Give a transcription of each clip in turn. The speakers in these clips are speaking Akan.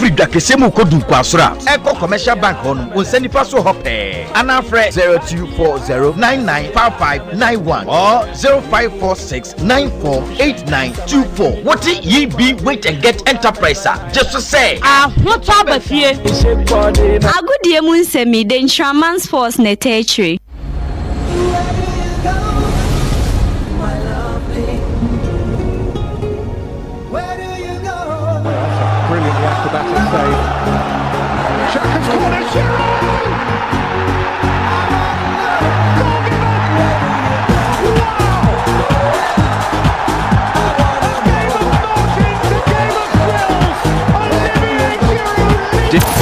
free dakesemu kodu kwasura Eco Commercial Bank on unseni paso hope anafre 0240995591 or 0546948924. What ye be wait and get enterprise just to say what about fear? A good dear moon semi then Shaman's force netary. Brilliantly acrobatic save. Chaka's corner,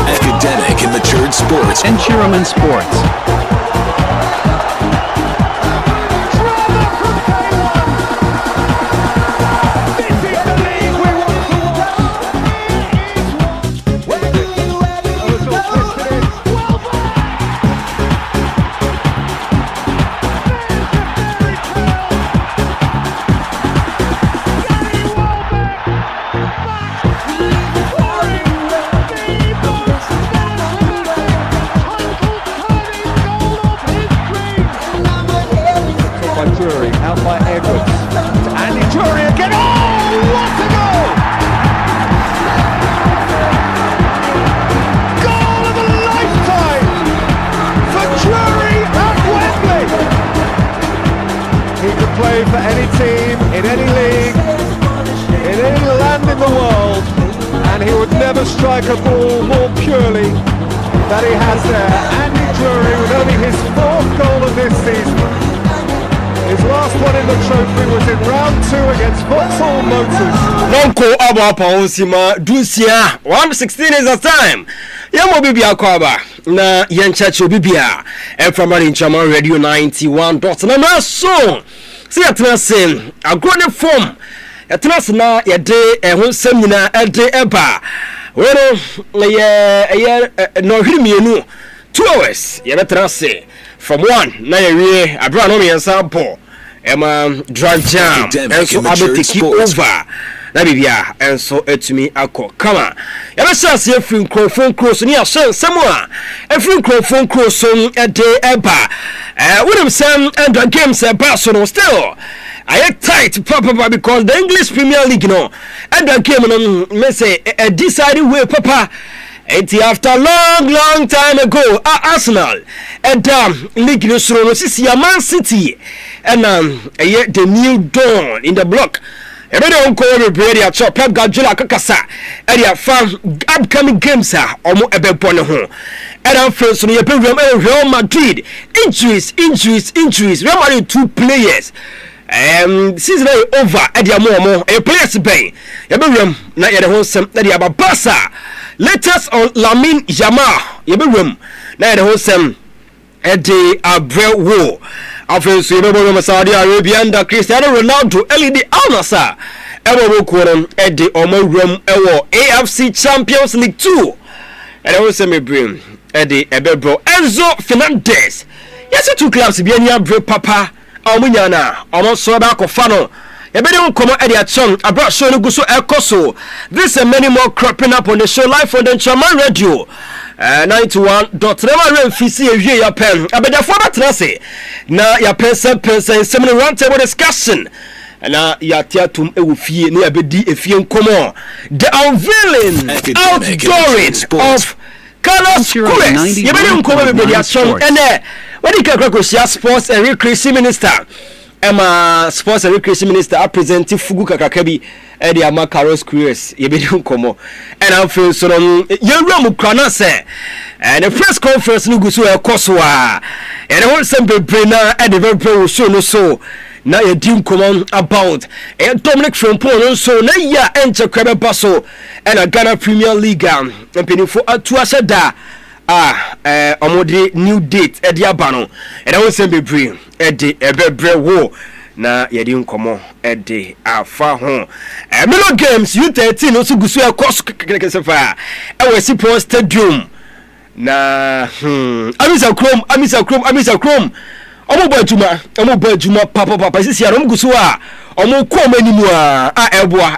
Academic and matured sports and Chiraman Sports. out by Agro. Andy Jury again. Oh, what a goal! Goal of a lifetime for Jury at Wembley. He could play for any team, in any league, in any land in the world, and he would never strike a ball more purely than he has there. Andy Jury with only his 4th goal of this season. His last one in the trophy was in round 2 against Vauxhall Motors. Nonko Abapa Osima Dusia 116 is the time. Yamo Bibia Kwaba na Yanchacho Bibia and from Chama Radio 91.9 song. See at Nasin a good form at Nasna a day a seminar a day eba. Well, no him 2 hours. Yabetrase from 1 na ye Abraham and Sampo. Emma drag jam and so I bet keep over na bibia and so etumi akọ kama ya be chance ye free microphone cross ni asen semua e free microphone cross on e dey eba when some and games pass on still I tight papa because the English Premier League no and the game no me say a decided way papa. After long time ago, Arsenal and League no see Man City and the new dawn in the block. Everybody on call ready at Pep Guardiola Kakasa and their upcoming games are almost a bit home. And I'm first on the Real Madrid. Injuries. Real Madrid 2 players. Season over at the more a players bay. Every na the whole sem that the Barca. Latest on Lamine Yamal. Every na the whole sem at the Abreu War. After Saudi Arabia and Cristiano Ronaldo LED Al-Nassr. Ever quorum at the Omo Room AFC Champions League 2. And I will say me bring at the Ebebro Enzo Fernandez. Yes, 2 clubs be any Abreu Papa. Omunyana almost so back of funnel. You better come at your chunk. I brought show no so Ekoso. This and many more cropping up on the show live on the Chaman Radio. 91.3 FCC your pen. I bet the former Trase. Now your person seminar round table discussion. And now your theatum ewufi near bedi efien komo. The unveiling outdooring of Carlos Cruz. You better come at your chunk and when you can sports and recreation minister. Emma sports and recreation minister representing Fugu Kakakabi and the Ama Carlos Cruz. You better come and I feel so you say and the press conference Nugusu Koswa and I want some brainer and the very show no so. Now you didn't come on about and Dominic from Poland so na ya enter Crabbe Basso and a Ghana Premier League and penny for a tuashada omode new date e dia bano and I will send be bring e de ebebre wo na ye di nkomo e de afa ho Melo Games U13 no so gusu e course kesefa e we Sipon Stadium na Amisa Chrome omo bo adwuma papa sisi arom gusu a omo ko manimu a eboa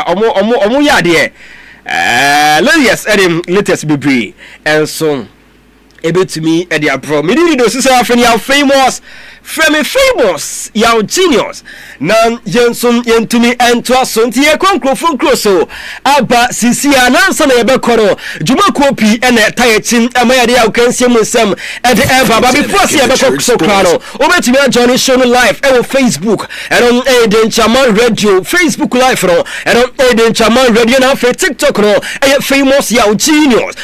omo ya de Yes, latest be and so able to me at the abroad. Me do those famous. Famous, your genius. Nan Jenson Yentumi and Twason, Tia Concro from Crosso, Abba Sisia, Nanson, Ebekoro, Juma Kopi, and a Tayachin, Amaya, can see some at the Eba, but before see Ebeko Soprano, over to me, Johnny Show live, on Facebook, and on Aiden Chaman Radio, Facebook Live, and on Aiden Chaman Radio, and for TikTok, and famous, your genius,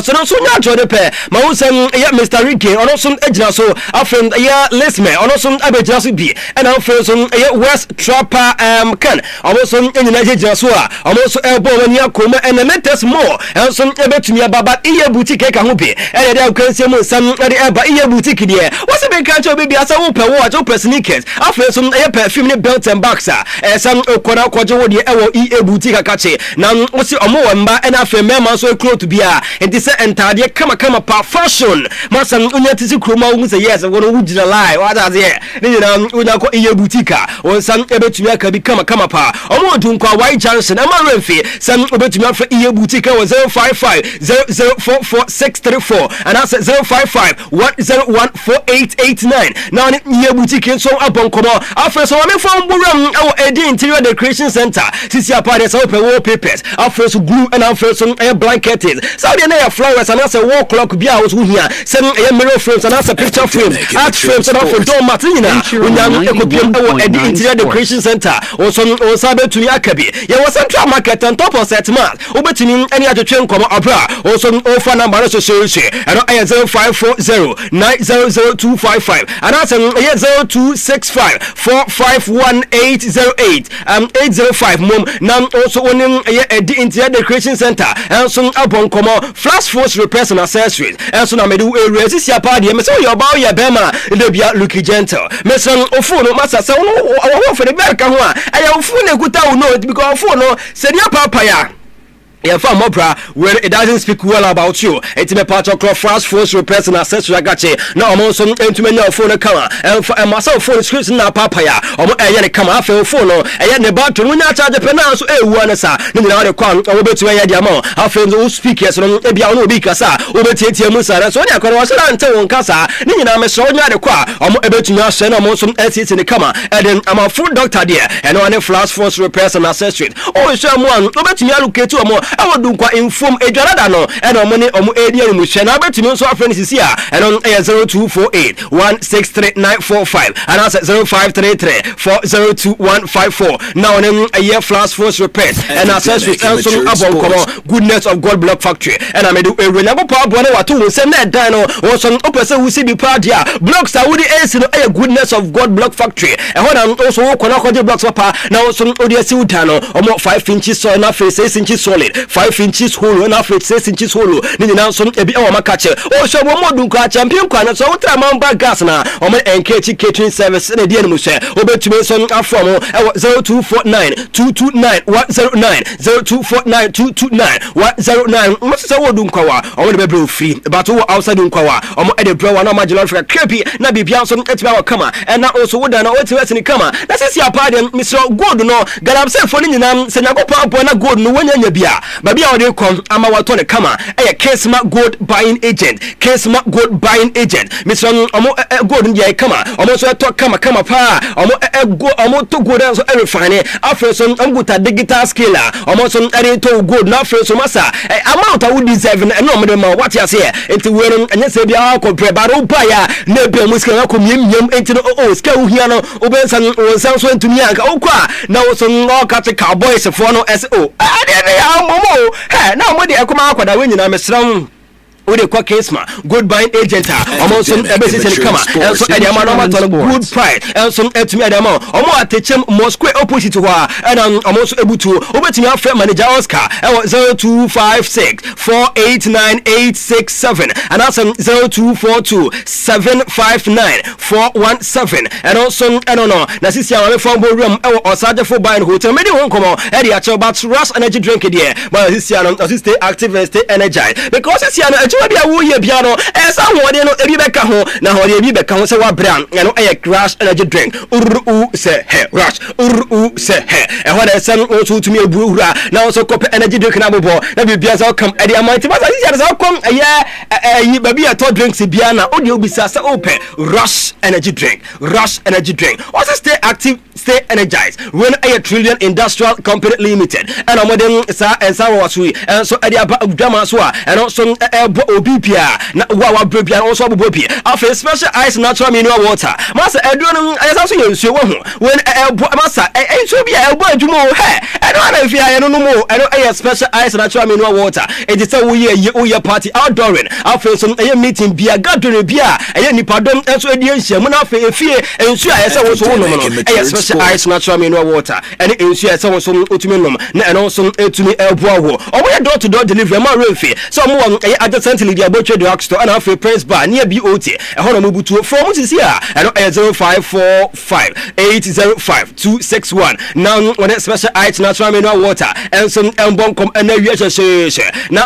and also not Johnny Pair, Mausan, Mr. Ricky, and also Ednaso, from Lesme, and also Abejasu B, and our first West Trapper Can, also in United Jasua, and also Elbow and Yakuma, and the latest more, and some Ebetumia Baba, Ia Boutique Kahubi, and I can see some at the Eba Ia Boutique here. What's a big country baby as a open watch, open sneakers, after some perfume belts and boxer, and some Okona Quajo, the Ia Boutique Kachi. Now, what's your more and after Mamma so close to be and this entire come apart fashion. Masan Unatisu Kruma who say yes, I'm going to lie. What are there? Unako Ia Boutique, or some Ebetumia become a come apart. Omo Dunqua White Johnson, and my Renfi, some Ebetumia for Ia Boutique was 055 0044634, and that's 055 1014889. Now, Ia Boutique so up on Como. After so I'm from Buram, our interior decoration center. Since your parties open wallpapers, our first glue and our first blanket is. So then they have flowers and that's a wall clock. Be out here, send a mirror frames and that's a picture frame. Art frames and for Don Martina. When you're at the interior decoration center, or some or Sabe to Yakabi. There was a trap market on top of that month. Over to me, any other train come abra, or some offer number association, and I 0540 900255, and that's 0265 451808 805 mom. Now also owning the interior decoration center, and some upon come flash force repairs and accessories, and so now me do a resist your party, and so your bow your bema, the be looking gentle. Messon of phone, master, so no, for the back. I am phone a good town, no, because phone, send your papa. Yeah, from opera where it doesn't speak well about you. It's a part of fast force repairs and accessories. I got you. Now I'm also into my phone camera and for myself phone scripts now papaya. I'm a come off your phone and the button when I charge the penance a one sa. Then the con over to a diamond. Our friends who speakers on a piano bicasa over Tia Musa. So I can was an tell casa. Then I'm a soldier the qua. I'm able to now send I'm also assets in the camera. And then I'm a full doctor there and on a flash force repairs and accessories. Oh, someone over to me look at you more. I would do quite inform a Jaradano and on money on Adia Mushan. I bet you know so friends is here and on 0248 163945 and that's 0533 402154. Now then a year flash force repair and accessories and some above goodness of God Block Factory. And I may do a reliable power one or two send that dino or some person who see the part here. Blocks are with the ace in a goodness of God Block Factory. And when I'm also working on the blocks papa now some audio siltano or more 5 inches so enough 6 inches solid. 5 inches hollow and after 6 inches hollow. Then now some ebi our catcher. Oh, so one more dunka champion kwana so ultra bag gas na. O me NKT catering service in the Mushe. Over to me some from 0249 229 109 0249 229 109. What's the word dunkawa? I want to be free. But outside dunkawa. I'm at the bro and I'm marginal for creepy. Na be some etwa kama. And now also would na what in the kama. That's is your pardon Mr. Good no. Galam say for ni nam se na go pa na good no when you bia. Baby how they come amawatone kama. Case ma gold buying agent. Case ma gold buying agent. Mr. Gold ndia kama. So talk kama pa. To go down so every fine. After some ambuta digital scaler. So to gold na first so masa. Amount I would deserve and no more what you say. Into wearing and you say be our compare buyer. Never muska come yum into the scale here no. Obensan or sounds went to me. Now some more catch cowboys for no SO. Momo. Hey, now what I come out with a win in a strong. With a case ma good buying agent almost some ebesi come and so the amount of good price and some to me the amount almost teach him more square opposite to her and I'm almost able to over to your friend manager Oscar 0256 489867 and that's 0242 759 417 and also I don't know na sisi our phone room or sergeant for buying hotel many won't come on and the actual but rush energy drink here but this year stay active and stay energized because this year adwuma bi a wo ye bia no esa hode no ebi beka ho na hode ebi beka ho se wa brand no crash energy drink uru se he rush uru se he hode se no so tumi ebu hura na so copy energy drink na bobo na bibia so come e dey amount ba say so come yi baby ato drinks bia na odi obisa se open rush energy drink also stay active, stay energized. When a trillion industrial company limited and a modern sa and Sawasui and so Edia Damaswa and also Obipia Wawa Bibia also Bobi after special ice natural mineral water. Master Edwin as also you when Massa and so be a boy to more hair. I don't know if I don't know more. I know a special ice natural mineral water. It is a we party outdooring. After some meeting beer, gathering beer, and Nipadon and so Edition, Munafe, fear, and so I saw special ice natural mineral water and ensure someone some utuminum and also to me elbow or we door to door delivery more refi someone adjacently the butcher drug store and half a press bar near BOT a honomubutu from is here and 0545805261 now when a special ice natural mineral water and some elbon come and now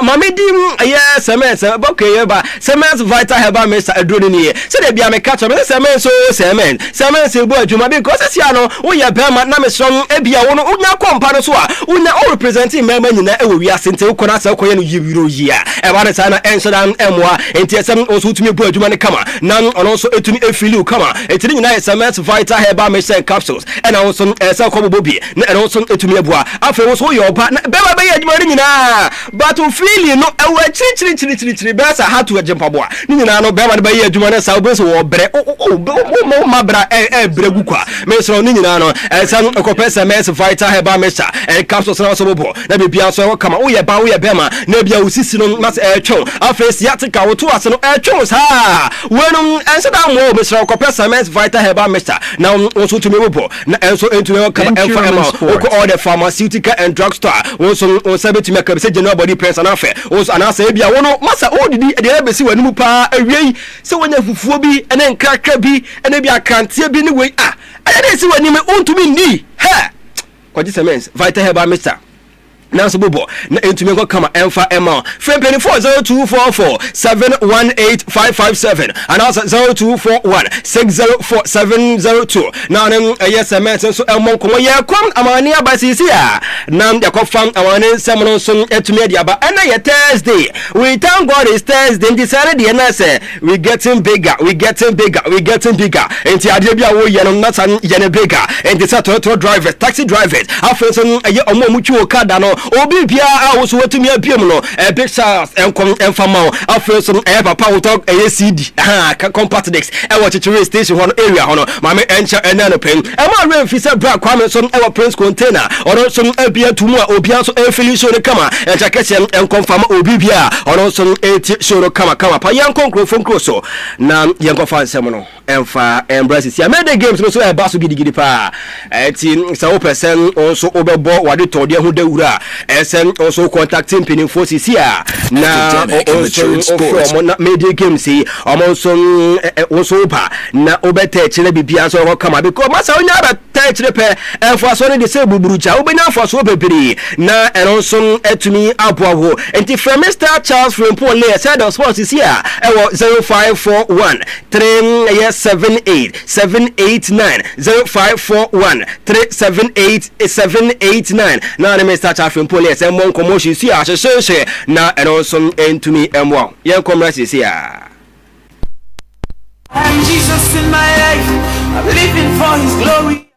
mami dim yes cement okay ba cement vital herbal mixture adroni so they be am catch up cement so cement say boy juma because it's ya no we ya bema na me som ebia wo no unya kompa no so a unya o representing mema nyina e wo wi asente wo kona sa koye no yiwiro yi a e ba ne sa na ensodan emwa enti esem oso tumi bu adwuma ne kama na ono so etumi efili kama etini nyina SMS vital herbal mixture capsules and also esa ko bobi na also etumi abua afa wo so yo ba bema be adwuma ne nyina but o fili no e wa chiri be sa ha to agimpa boa ni nyina no bema be adwuma ne sa wo be so wo bre o mabra bregu kwa me so ni nyina no esa ko SMS vital herbal mixture capsules na so bobo na bibia so kama wo ye bema na bia usisi no mas etwo afesi yatika wo to ase no etwo sa wenum ense da mo me so ko SMS vital herbal mixture na wo so tumi bobo na enso entumi kama emfa all the pharmaceutical and drug store wo so o sabeti me ka se general body press na afa wo so anasa bia wo no masa odidi de na besi wanimu pa awie se wonya fufuo bi ene nkrakra bi ene bia kantie bi ni we I see when you want to be knee. Ha! What is a man's vital herbal mixture? Nancy Bobo, into me come Alpha Emma. Friend penny 40244718557 and also 0241604702. Now, yes, a man, so Elmo, come here, come Amania by Cisia. Now, the confirm our Samuel son at media, but and Thursday. We thank God it's Thursday, decided the answer. We getting bigger. And Tiadibia, we are not an bigger. And the Saturday drivers, taxi drivers, our friends, a year or more mutual cardano. Obi bia a wo so watumi abiem no big stars enkom enfama afre so papa wo talk CD compact discs e wo chichiri station hono area hono mame encha enano pen e ma re mfisa bra kwame so e wo prince container ono so abia tumu a obi so efili show ne kama encha kese enkom fama obi bia ono so eti show kama pa yankon krofon so na yankon fan sem no emfa embrace ya made games no so e ba so gidigidi pa eti sa wo person also obebo wade tode ho dawura SM also contacting Penny Forces here now also from media games see also over na obete chile bibia so come because masa onya ba touch repair and for so the say buburucha obenya for so bebere na and also etumi aboawo enti from Mr. Charles from Paul said of sports is here 0541 378 789 0541 378 789 now Mr. Charles from police and mon commotion see as a na and also into me m1 yen comrades is here. Jesus in my life, I'm living for his glory.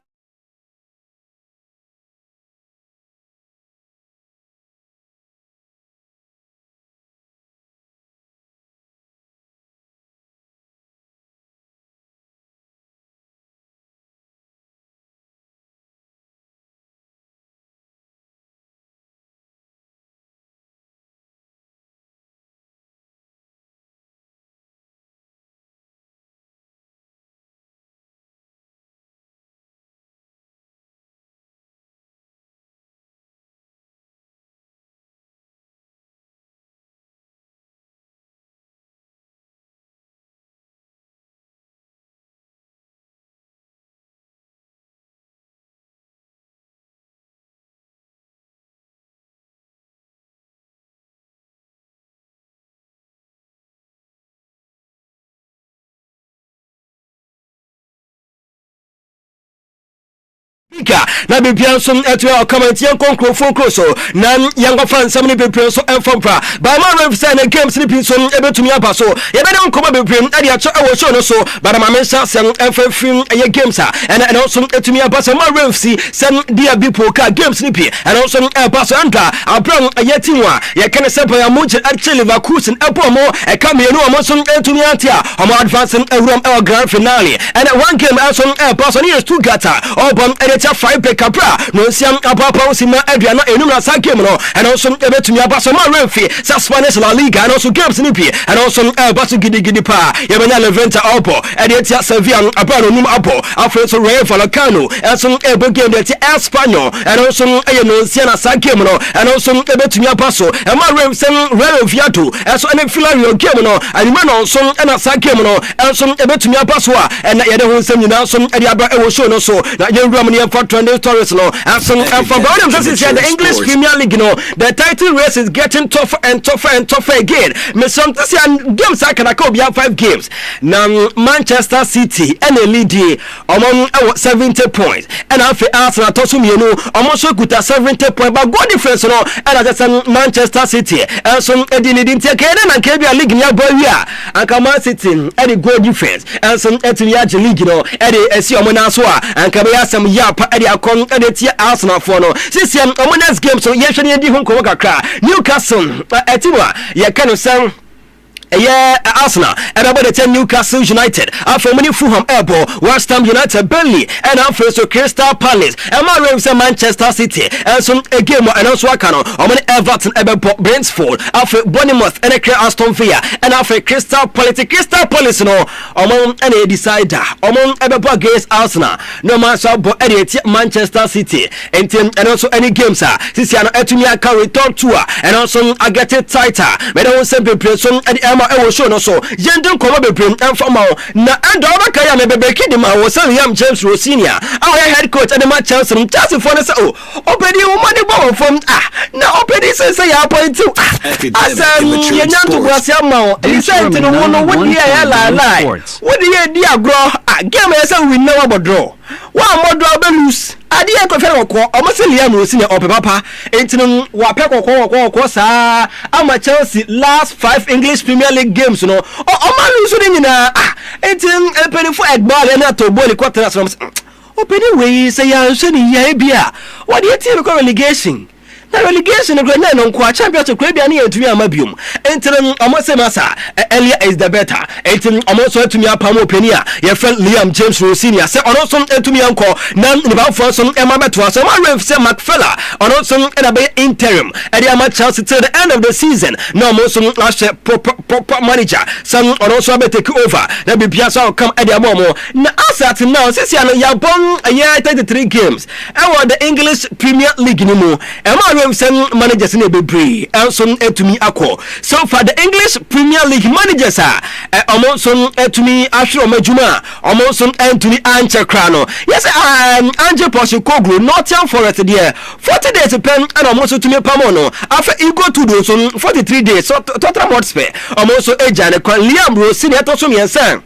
na bibia nso etu ya comment yan konkrofo kroso na yan go fan sam ni bibia nso enfompa ba ma ref say na games ni pinso ebetumi aba so ye be dem koma bibia ade acho ewo show no so ba ma mensa sem enfafim ye games a and also etumi aba so ma ref si sem dia bipo ka games ni pi and also aba so anda abram ye tinwa ye kene sempa ya muche actually Leverkusen epo mo e ka me no mo so etumi atia omo advance ewuram e grand finale and one game also aba so ni Stuttgart obon 5 pick up no siam apapa usima aduana enum na sa game no and also ebetumi abaso ma refi sa Spanish La Liga and also games ni pie and also abaso gidi pa ye benya Levante opo e de tia Sevilla aparo num opo afre so Rayo Vallecano and so ebe game de tia Espanyol and also ye no sia na sa game no and also ebetumi abaso e ma refi sem Real Viato and so en Villarreal game no and man also na sa game no and so ebetumi abaso a and ye de ho sem nyina so e de aba e wo show no so na ye nrum ni for trending stories no and from the English Premier League no the title race is getting tougher and tougher again me some games I can be 5 games now Manchester City and a lead among 70 points and after Arsenal to mienu almost kuta 70 points but goal difference no and just Manchester City and some edin take and Premier League near boy here and Man City and the goal difference and some Etihad League no and the see omona so and kabia some yap and akon edetia Arsenal for no sisiam omonas game so yehwe ne di ho ko kakra Newcastle etiwa ye kanu sam Arsenal and about the 10 Newcastle United after many Fulham Airport West Ham United Burnley and after so Crystal Palace and my Rams Manchester City and some a game and also Wakano on Everton Brentford after Bournemouth and a Aston Villa and after Crystal Palace no among any decider among Everton against Arsenal no man so Manchester City and also any games this year Etunia can return tour and also I get it tighter but I will simply play some at the I will show no so yendem komo bebrem enfama na ando abaka ya mebebeki di ma wo Sam James Rosinia our head coach and the match Chelsea for no so opedi wo money ball from na opedi say ya point to asam yenyanto kwase ama result no wono wodi ya la wodi ya di Agro game ya say win na wa draw wa modro be lose ade e ko fere ko o mo se Liam Rosinia opepapa entinu wa pe ko sa ama Chelsea last 5 English Premier League games no o ma lose ni nyina entin epeni for Egbal na to boli quarter from openi we say ya so ni ya bia what dey team ko relegation na relegation no na no kwa championship ko bia na yetumi amabium entin omose masa earlier is the better entin omoso etumi apam openi a ye friend Liam James Rosinia say onoso etumi anko na ni ba for some ema beto so ma ref say McFella onoso na be interim e dey ama Chelsea till the end of the season no omoso ashe proper manager some onoso be take over na be bia so come e dey amomo na asat now sisi ano ya bon 33 games e won the English Premier League ni mu e ma some managers in a bebre and some etumi akọ so far the English Premier League managers are almost some etumi ashro majuma almost some Anthony Anchekrano yes Ange Postecoglou Nottingham Forest there 40 days pen and almost to me pamono after you go to do some 43 days so Tottenham Hotspur almost so ejane Liam Rosinia to some yensan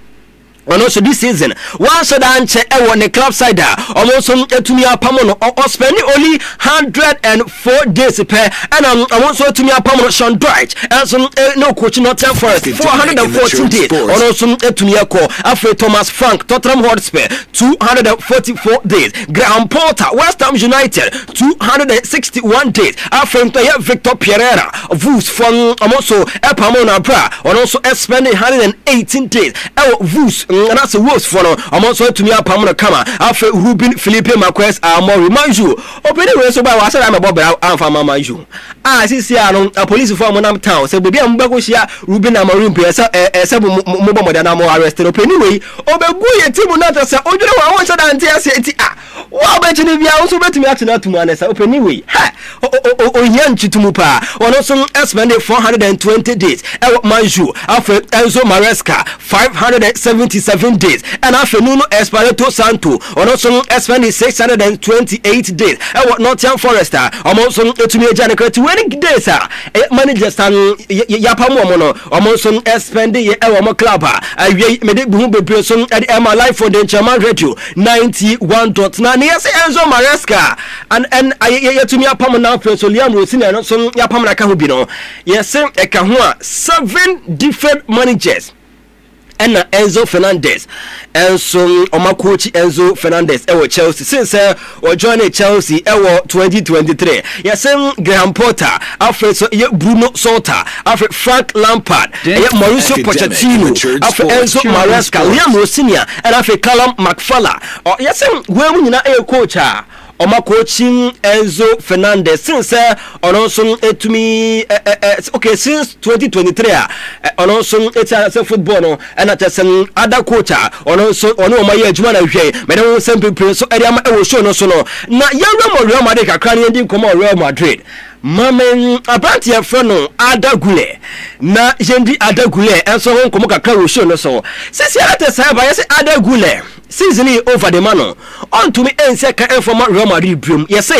and also this season once Anche won the club side almost etumi apamono or spending only 104 days per and also to me apamono Sean Dwight and some no coach Nottingham Forest 414 days and also etumi ako after Thomas Frank Tottenham Hotspur 244 days Graham Potter West Ham United 261 days after Victor Pereira Vus from also Epamono Bra and also spending 118 days Vus and that's a worst for no I'm also to me up kama after Ruben Felipe Marquez more remind you open the so by was I'm about Alpha you see a police form on town say baby I'm back here Ruben Amorim pesa mobile modern more arrested anyway obegu ye team not say ojuno wa won say antia say wa bet ni bia also bet me atina to man say anyway o yan chitumu pa on also spend 420 days Manju after Enzo Maresca 577 days and after Nuno Espirito Santo on also spend 628 days Nottingham Forest also etumi ejane kwati we many days managers yapam omo so spend ye omo club awie me de bu bebre so at my life for the Chairman Radio 91.9 yes Enzo Maresca and yetumi apam na so Liam Rosina so yapam na ka ho bi no yes e ka ho 7 different managers and Enzo Fernandez and so my coach Enzo Fernandez Chelsea since joined Chelsea 2023 yes Graham Potter Alfred Bruno Salta Alfred Frank Lampard Mauricio Pochettino Alfred Enzo Maresca Liam Rosinia and Alfred Callum McFarlane yes we nyina coach Oma coaching Enzo Fernandez since also etumi okay since 2023 also it's football no and at some other coach also ono my adwuma na hwe me dem some people so area ma e show no so no na yawra Real Madrid kakra ne ndi komo Real Madrid Mamen Abranti Afrono Adagule na Jendi Adagule enso hon komo kakra wo show no so sisi ate sai ba yes Adagule season over the man on to me ense ka informa Real Madrid brum yes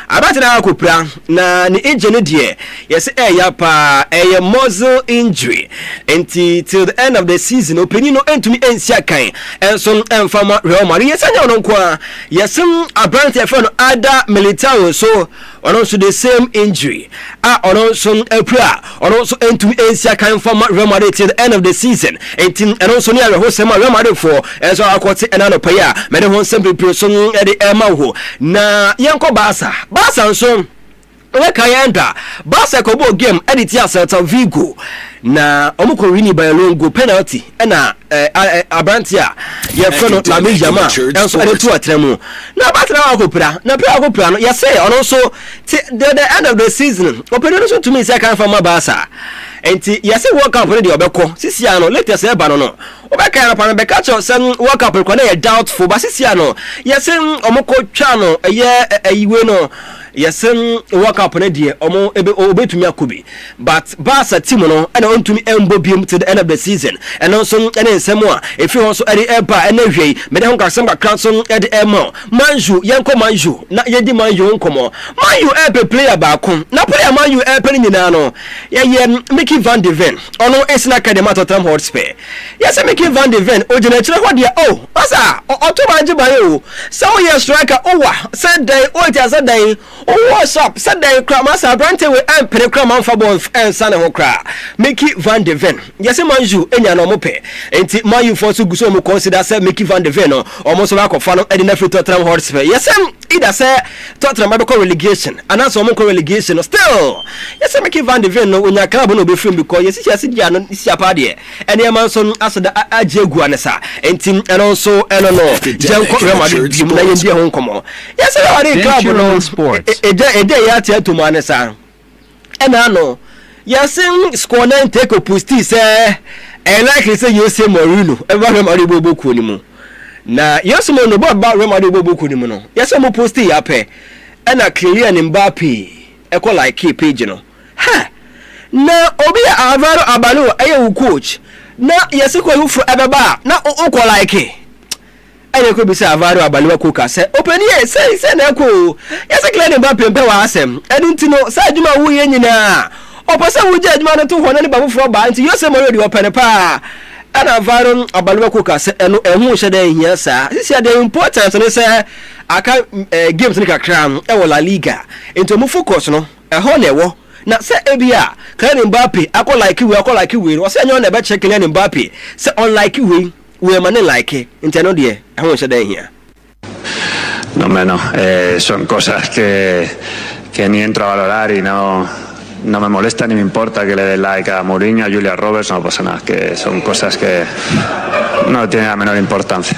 Abranti na akopra na ni engine die yes ya pa muscle injury until till the end of the season opinion no entumi ense kan enso informa Real Madrid yes anya no kwa yes Abranti Afrono Ada Militao so also the same injury also also into Asia can form Real Madrid till the end of the season and also near the whole Real Madrid for as I quote another player many one simple person at the Emma na yanko Barca so we kayanda Barca ko bo game edit Celta Vigo na omuko wini by a long go penalty na Abrantia ye friend Lamine Yamal enso ade to atremu na Barca na akopra na pe akopra no ye say also the end of the season opinion so to me say kan from Barca enti ye say World Cup ready obekọ sisi ano latest e ba no obeka na pa beka cho say World Cup ko na ye doubtful ba sisi ano ye say omoko twa no ye ayiwe no yesem World Cup na die omo obetumi akobi but Barca team no and ontumi embo biem to the end of the season and also ene nsemo a efi ho so ede eba ene hwei me de ho kasem kakra so ede emo Manju yenko Manju na yedi Manju nkomo Manju ebe player ba ko na player Manju ebe nyina no ye Mickey van de Ven ono esina academy Tottenham Hotspur yesem Mickey van de Ven ojina kire ho de asa oto manje ba yo so ye striker owa said day o ti said day what's up said day Kramasa Abrante we empere Kraman fabo ensane ho kra Mickey van de Ven yesem Manju enya no mope enti Manju for so guso mo consider say Mickey van de Ven no almost ba ko fa no e na free Tottenham Hotspur yesem either say Tottenham be relegation and also mo relegation still yesem Mickey van de Ven no onya club no be free because yesi dia no siapa de ene man so asada ajegu anesa enti and also no janko Real Madrid na yendi ho nkomo yesem ari club no sports ede ya tia to manesa ena no yesem score 9 take posti say likely say you say Mourinho Real Madrid boboku ni mu na yesem no ba Real Madrid boboku ni mu no yesem posti ya pe ena Kylian Mbappe eko like page no ha na obi Alvaro Abalo aye coach na yeseko yufu ebeba na uko like aye ko bi say Alvaro Abalo ko ka say openi say na ko yese Kylian Mbappe mpe wa asem edunti no say adwuma wo ye nyina opose wo je adwuma no to ho na ne ba foforo ba nti yose mo ready opene pa ana Alvaro Abalo ko ka say eno ehu hye da hia sa sisi the importance no say aka games ni kakra e wo La Liga ento mo focus no ho na ewo na say ebia Kylian Mbappe akọ like we o say nyo na be check Kylian Mbappe say unlike we man like nteno de ehun se dan hia no menos son cosas que ni entro a valorar y no me molesta ni me importa que le dé like a Mourinho, a Julia Roberts, no pasa nada, que son cosas que no tienen la menor importancia.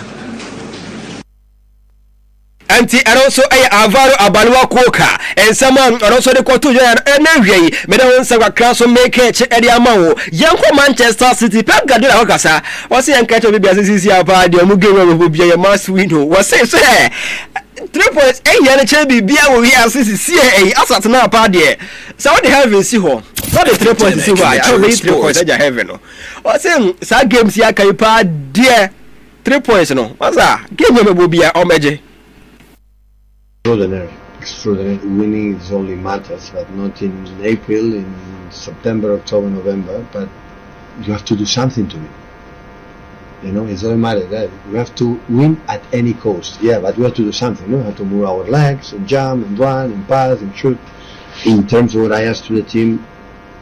Anti also Alvaro Abalo Koka and someone also the quarter energy me don say so make it e amawo yanko Manchester City Pep Guardiola wakasa was say enka to be asisi apa de mu game we be ya must win ho was say 3 points year na chebi bia we asisi see asat na apa de so what the heaven see ho what the 3 points see why I only 3 points at heaven no was say sa games ya kai pa de 3 points no was game me bo bia o meje extraordinary. Winning is only matters, but not in April, in September, October, November. But you have to do something to win. You know, it doesn't matter that we have to win at any cost. Yeah, but we have to do something. We have to move our legs and jump and run and pass and shoot. In terms of what I asked to the team,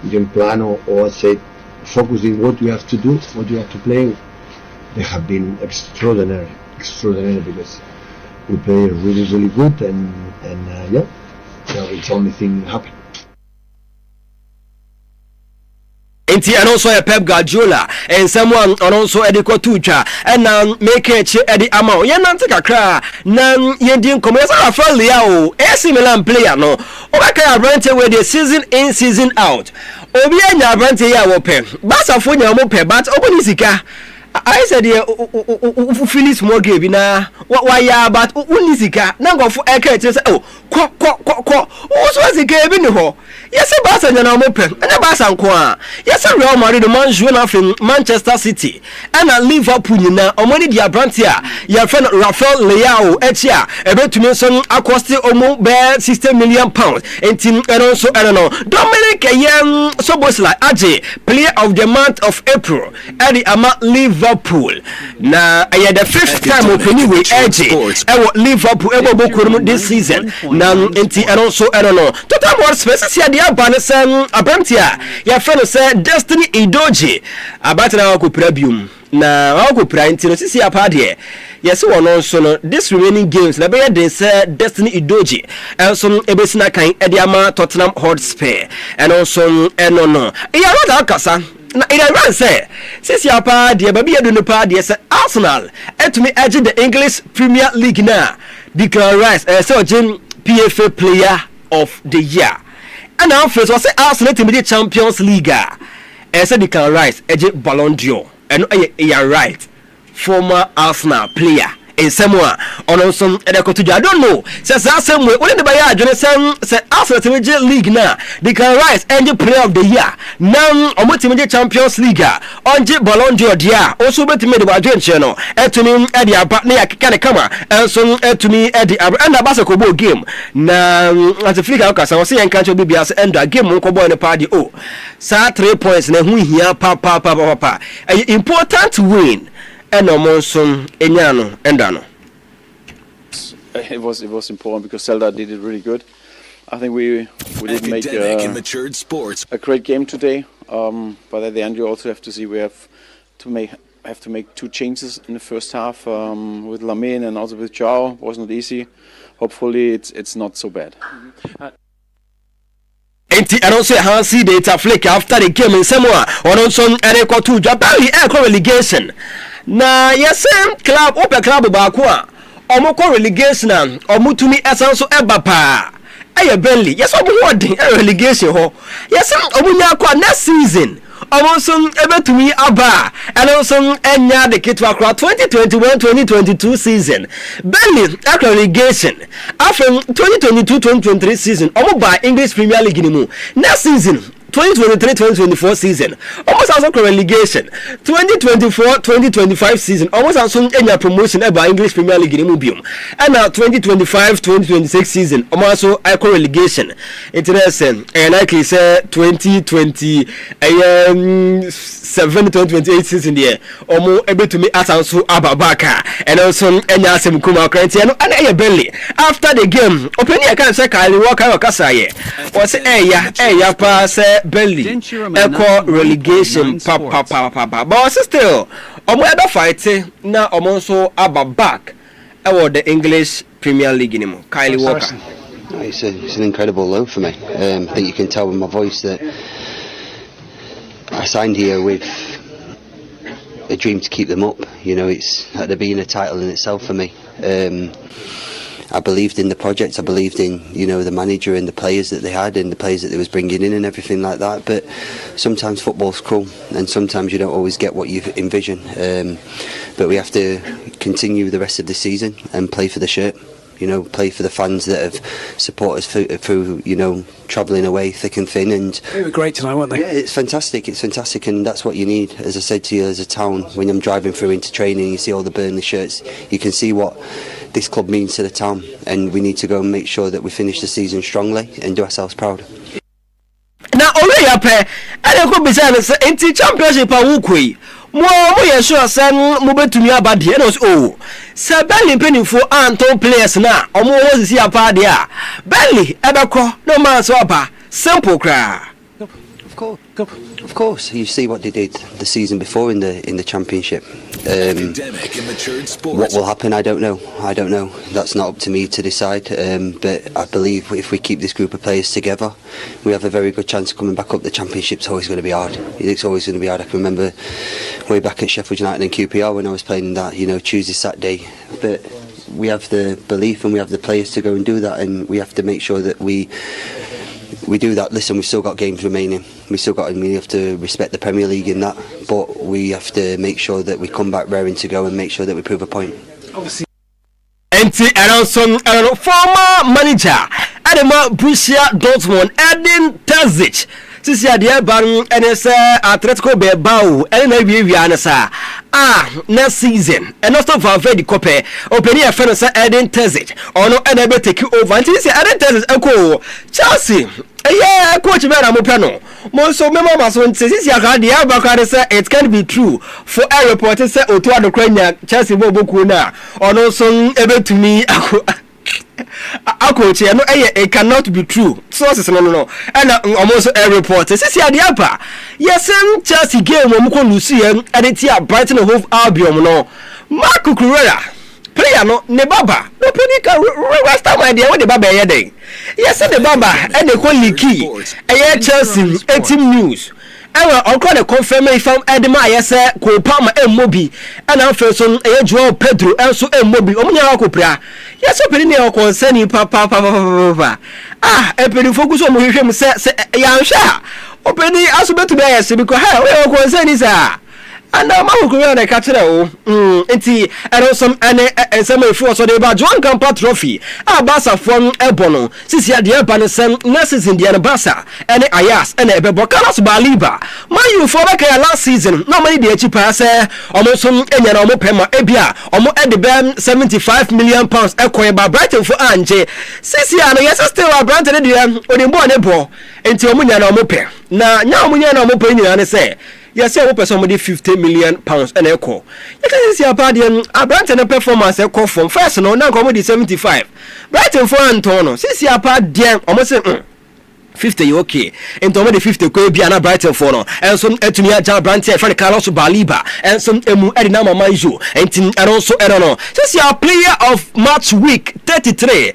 game plan or I said, focusing what you have to do, what you have to play. They have been extraordinary because we play really, really good and yeah, it's the only thing happen. Enti and also a Pep Guardiola and someone and also Ediko Tucha and make it Eddie Amao. Yanante kakra nan yendin commercial Rafael Leao AC Milan player no. Obaka Brante where the season in season out. Obi anya Brante ya wo pe. Basa fo nya mo pe but open isika. I said finish more game na why but unisika na go for eke say oh ko so sika bi ni ho yes Barca na mo pe na Barca nko a yes Real Madrid Man from Manchester City and Liverpool na omoni dia brand here your friend Rafael Leao echi a ebetumi so akoste omo be 60 million pounds and also I don't know Dominic Sobosla Aje player of the month of April at the Liverpool na the fifth time opening we edge Liverpool ebo this season na enti and also I don't know total more space here the abanesem abrantia ya friend say Destiny Idoji abatna wa koprabium na wa kopra enti no sisi apade yes one also no this remaining games na be dey say Destiny Idoji and some ebesina kan ediama Tottenham Hotspur and also no ya not akasa na ira say sisi apa de baby edu no pa de say Arsenal etumi edge the English Premier League na Declan Rice so Jim PFA player of the year and now first was say Arsenal to the Champions League said Declan Rice edge Ballon d'Or and you right former Arsenal player in somewhere on also I don't know says that same way when the buyer say Arsenal to the league now Declan Rice and player of the year now on Champions League on Ballon d'Or dia also bet me the Adrian channel to me at the partner can come and so to me at the and the basketball game now as a flicker I was saying can't be as end the game on boy in the party oh sa 3 points na hu here papa important win and Monson Enyano Endano. It was important because Zelda did it really good. I think we did make a great game today. But at the end you also have to see we have to make 2 changes in the first half with Lamine and also with Joao. It was not easy. Hopefully it's not so bad. And also Hansi data flick after the game in Samoa on also Eriko to Japan relegation. Na yes club open club baako a omoko relegation na omutumi esanso ebapa aye Burnley yes obo wording relegation ho yes omunya kwa next season omonso ebetumi aba and also enya the kitwa kwa 2021-2022 season Burnley relegation after 2022-2023 season omoba English Premier League ni mu next season 2023-2024 season almost also relegation 2024-2025 season almost also any promotion about English Premier League in Mubium and now 2025-2026 season almost also relegation interesting and likely say 2027-2028 season there almost able to make us also ababaka and also any asem kuma currently and Burnley after the game opening I can say Kyle Walker Okasaye was ya pass Burnley echo relegation papa but still omo ever fight na omo so aba back the English Premier League anymore. Kyle Walker. It's an incredible low for me. I think you can tell with my voice that I signed here with a dream to keep them up. You know, it's had to be in a title in itself for me. I believed in the project. I believed in, you know, the manager and the players that they had and the players that they was bringing in and everything like that. But sometimes football's cruel and sometimes you don't always get what you envision. But we have to continue the rest of the season and play for the shirt. You know, play for the fans that have supported us through you know, travelling away thick and thin. And they were great tonight, weren't they? Yeah, it's fantastic, and that's what you need. As I said to you, as a town, when I'm driving through into training, you see all the Burnley shirts, you can see what this club means to the town, and we need to go and make sure that we finish the season strongly and do ourselves proud. Now, only up here, I don't business into championship. More sure some move to me about the NOS. Oh, Sir Bentley penny for Anton players now, or more was here part there. Bentley, Ebacro, no man's upper, simple cry. Of course, you see what they did the season before in the championship. What will happen, I don't know. That's not up to me to decide. But I believe if we keep this group of players together, we have a very good chance of coming back up. The championship's always going to be hard. It's always going to be hard. I can remember way back at Sheffield United and QPR when I was playing in that, Tuesday, Saturday. But we have the belief and we have the players to go and do that, and we have to make sure that we do that. Listen, we've still got games remaining. We have to respect the Premier League in that, but we have to make sure that we come back raring to go and make sure that we prove a point. Obviously, former manager Adema Borussia Dortmund Edin Terzic. Sisi adia ban NSA Atletico Bilbao NNBA next season and not for very copy opening a friend Edin Terzic or no NNBA take over until say Edin Terzic echo Chelsea coach Vera Mopano Monso member Mason sisi akadia bakare say it can be true for a reporter say Otua do Ukraine Chelsea boboku na ono so ebe to me coach no it cannot be true sources no and almost a report sisi adiapa yes Chelsea game mo ko lucy and it Brighton and Hove Albion no Marco Correa player no ne baba no penika West Ham idea what the baba here then yes the baba and the quality Chelsea 18 news on call the confirmation from Edema yes ko Palma Mobi and our first on Joao Pedro also Mobi omunya akopra yes openi ne concern papa epeni focus on hwehwem se yansha openi asobetu be yes because we concern is and I'm going to catch it. And also, and some of us are about John Campa Trophy. Abasa from Ebono. Sisi adia Banesen, nurses in the Anabasa, and Ayas, and Ebebocalas Baliba. My you for last season, no money the cheaper, say, almost some Enyanamo Pema Ebia, almost at the bam £75 million acquired by Brighton for Anje. Sisi, yes, still a brand or the born Ebo, until Munyano Mope. Now Munyano Mope, and say, yes, I hope somebody £50 million and echo. You can see a party and a Brighton performance echo from first no now come with 75. Brighton for Antonio. Since you are part damn almost 50 okay. And to the 50 could be an Brighton for no. And some Etunia Jan Brandt for Carlos Baliba and some Emu Edinama Manju and also I don't know. Since you are player of match week 33.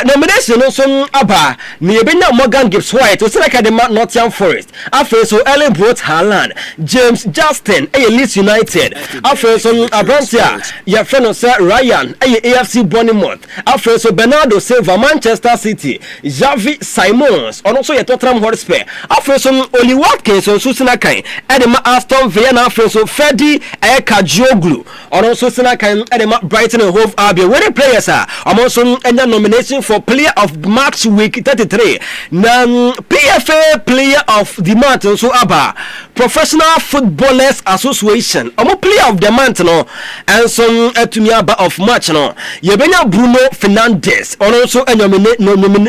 Nomination also Abba Niebena Morgan Gibbs White was like the Nottingham Forest. After so Ellen brought Haaland, James Justin, Leeds United. After so Abrantia, your friend Sir Ryan, AFC Bournemouth. After so Bernardo Silva, Manchester City, Javi Simons, and also your Tottenham Hotspur. After so Oli Watkins on Susinakai, Edema Aston Villa. After so Freddy Ekajoglu, and also Sinakai, Edema Brighton and Hove Albion. Where the players are, I'm also in the nomination for player of match week 33. Now PFA player of the month also Abba Professional Footballers Association. Player of the month no and some Etumiaba of match no. Yebenya Bruno Fernandes on also a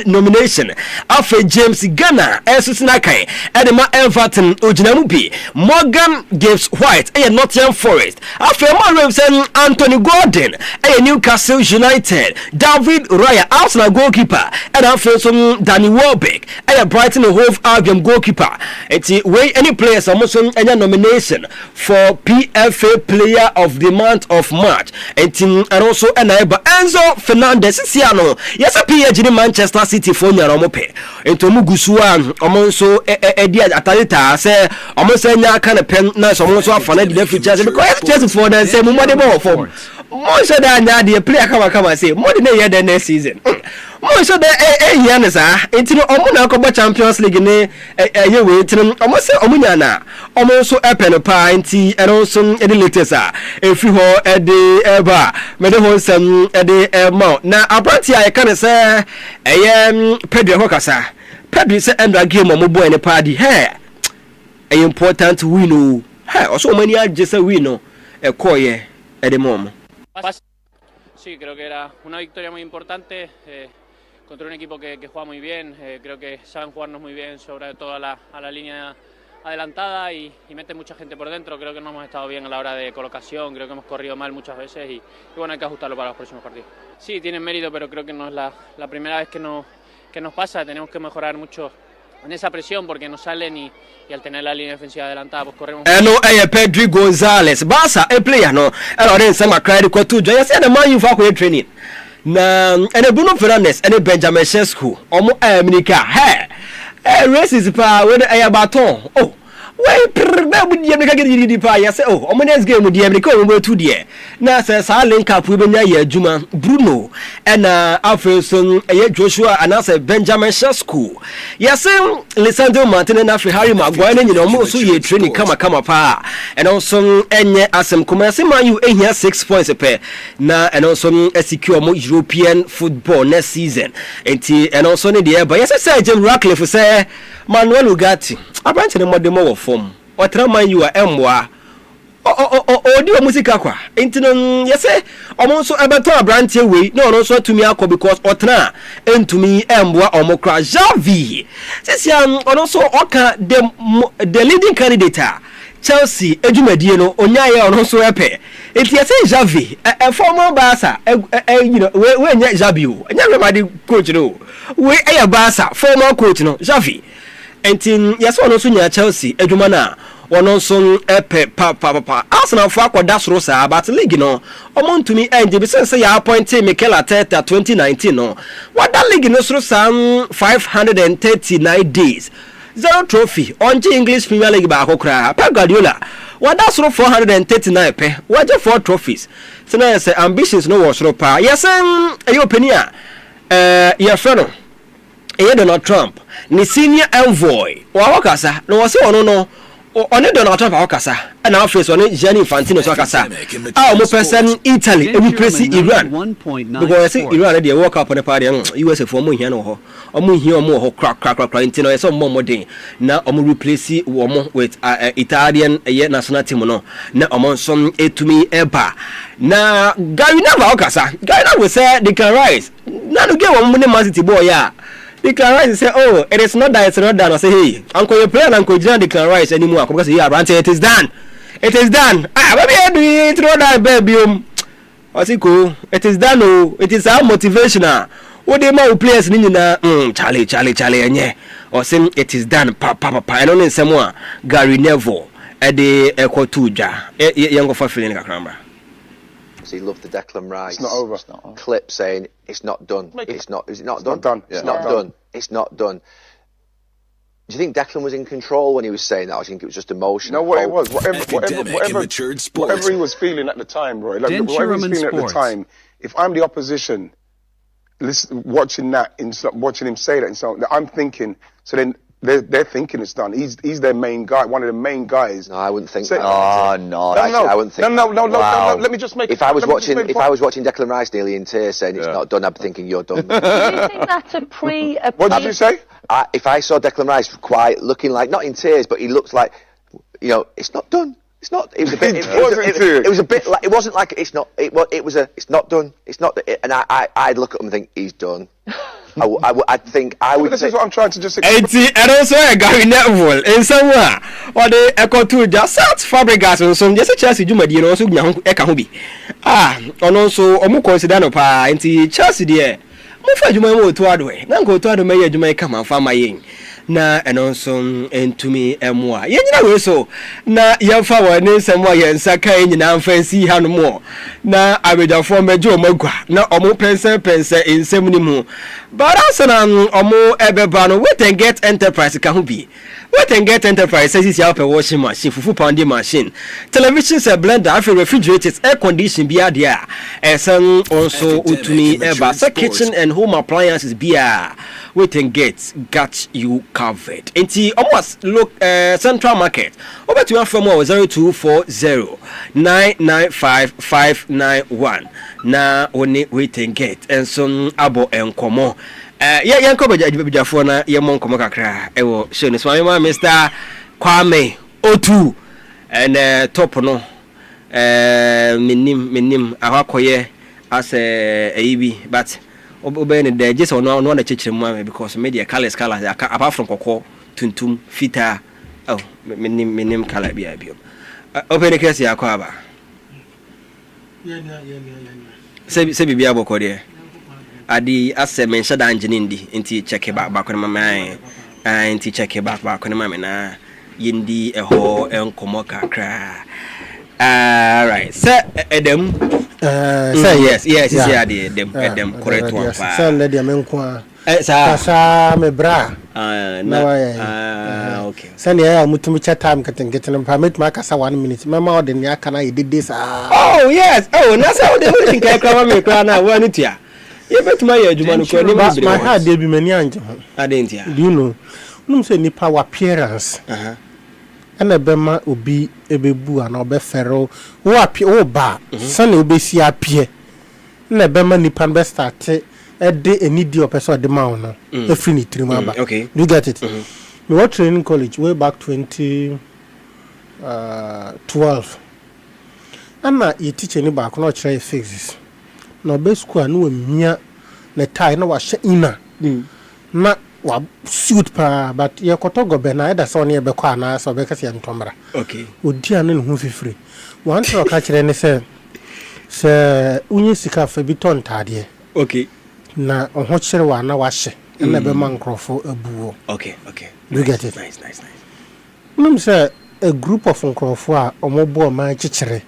nomination. After James Ghana Esusinakai Edema Everton Ojinamubi Morgan Gibbs White a Nottingham Forest. After Morrison Anthony Gordon a Newcastle United David Raya Arsenal goalkeeper and after some Danny Welbeck and Brighton and Hove Albion goalkeeper. It's way any players almost any nomination for PFA player of the month of March. And also Enzo Fernandez Siano. Yes, a PhD in Manchester City for Nyaramope. And to Mugusua almost Edia Atalita say almost any kind of pen nice almost for the future because just for the same money more form. More so than the player come and say more than a year the next season. More so that year it's no Omuna Champions League in a way almost Omunana almost so a pen pint and also the latest if you hold at the bar medal some at the mount. Now apparently I can say Pedro Hokasa Pedro said and I game on mobile and a party here a important win also many are just a win a coy at the moment. Sí, creo que era una victoria muy importante contra un equipo que juega muy bien. Creo que saben jugarnos muy bien, sobre todo a la línea adelantada y mete mucha gente por dentro. Creo que no hemos estado bien a la hora de colocación, creo que hemos corrido mal muchas veces y bueno, hay que ajustarlo para los próximos partidos. Sí, tienen mérito, pero creo que no es la primera vez que nos pasa. Tenemos que mejorar mucho en esa presión porque no salen y al tener la línea defensiva adelantada pues corremos. No, Pedro Gonzalez Barca a player no eren sama credit ko to join say na man you for training na Bruno Fernandes and Benjamin Sesko omo America races pa when baton oh wey na bu die America get di pa ya say oh omo next game di America omo to die na say sa link up we benya ya adwuma Bruno and Afeson Joshua and say Benjamin Sesko ya say Lisandro Martinez na Harry Maguire nyina omo so ye training kama pa and also enye asem kuma say man you ehia 6 points per na and also secure mo European football next season and also ne dey ba ya say Jim Ratcliffe say Manuel Ugarte abante ne modemo wo form otra man you are emwa odi o musika kwa entino yese omo so ebeto abrante we no no so tumi akọ because otra entumi emwa omo kra Javi sesian ono so oka the leading candidate Chelsea ejumadie no onyaye ono so epe enti yese Javi former Barca you know we nya Javi o nya remedy coach no we Barca former coach no Javi enti yese ono so nya Chelsea ejuma na ono so epe pa Arsenal for akoda soro sa but league no omontumi enje bi sense ya appoint Mikel Arteta 2019 no what that league no soro sa 539 days zero trophy onje English Premier League ba akokra Pep Guardiola what that soro 439 pe what 4 trophies so na say ambitions no was soro pa yes opinion your friend Donald Trump ni senior envoy wa wakasa no wase ono no one Donald Trump wakasa na afresh one Gianni Infantino so wakasa mo person Italy e replace Iran because Iran dey work up on the party USA for mo hia no ho omo hia omo ho crack intino e so mo modern na omo replace omo with Italian national team no na omo some etumi eba na Gary Neville wakasa Gary Neville say they can rise na no get omo ne Man City boy ya Declan Rice say, oh, it is not that, it's not done. I say, hey, Uncle, you play and Uncle John Declan Rice anymore. Because he around say, it is done. It is done. Maybe I do it, not that, baby. I say, cool. It is done, oh. It is our motivational. What the more players need na, Charlie, and or saying, it is done, papa. I don't know someone, Gary Neville, at the Echo Tuja, young of a feeling, Cramba. He loved the Declan Rice. It's not over. Clip saying it's not done. It's not. Is it not done? It's not done. It's not done. Do you think Declan was in control when he was saying that? I think it was just emotional. No, what it was, whatever he was feeling at the time, Roy. Like, whatever he was feeling at the time. If I'm the opposition, watching him say that, and so I'm thinking. So then. They're thinking it's done. He's their main guy, one of the main guys. No, I wouldn't think so, that. I wouldn't think. No. Let me just make. If I was watching Declan Rice nearly in tears saying it's not done, I'd be thinking you're done. Do you think that's a pre? What did you say? If I saw Declan Rice quite looking like not in tears, but he looks like, it's not done. It's not. It was a bit. It was a bit like. It wasn't like it's not. It was a. It's not done. It's not. And I'd look at him and think he's done. I think I would. This is what I'm trying to just. And also Gary Neville in somewhere or the Echo to just Fabregas and some just a Chelsea Jumadi and also Ekahubi. And also Omu consider no pa into Chelsea there. Mufa Juma to Adway. Nango to Adway Jamaica man for my na and also and to me emwa yenina so na yemfa wani semwa yensa kan nyina fancy ha no mo na abedafo mejo magwa na omo pense ensem ni mu but asana omo ebeba no wait and get enterprise ka ho bi wait and get enterprise says ya per washing machine fufu pounding machine television set blender refrigerators air condition bi adia esen also utumi eba so kitchen and home appliances bia wait and got you covered. Enti almost look Central Market. Over to your phone 0240 995 591. Na oni wait and get and some abo enkomo. Yanko bejafo na yemon komo kakra. Ewo show ni swami ma Mr. Kwame O2 and top no minim awakoye as a EB, but obeying the just on one the because media colors apart from cocoa, tuntum, fita. Oh, my name color be open the case yakwaba. Say be able to adi ase mention da engineer inti check back on my mind inti check back on my na yindi eho enkomo kakra. Right, sir, Adam. Sir, yes, them correct one. Sir, lady, I'm inquire. Sir, me bra. Okay. Send the air mutumicha time getting them permit my casa 1 minute. Mamma, then yakana, you did this. Oh, yes. Oh, that's how they would think I come me crown. I want it here. You bet my age, my heart, they be many angel. I didn't hear. Do you know? No say ni power appearance. Ana bema obi ebebu ana obefero wo apie wo ba sane obesi apie na bema nipa be start e de enidi opeso de ma no efri ni tirim aba. Okay, you get it. We were training college way back 2012 ana ye teacher ni ba ko no kire physics na be school na wamia na tie na wa hye ina na wa suit pa but ye kotogo be na eda so ne be kwa na so be kase ntomra. Okay, odi ane hu fifiri wan tro ka kire ne se unyi sika fa bi ton tade. Okay, na oho kire wa na wa hye na be man krofo abuo. Okay, you get it. Nice. Say a group of krofo a omobo ma kikire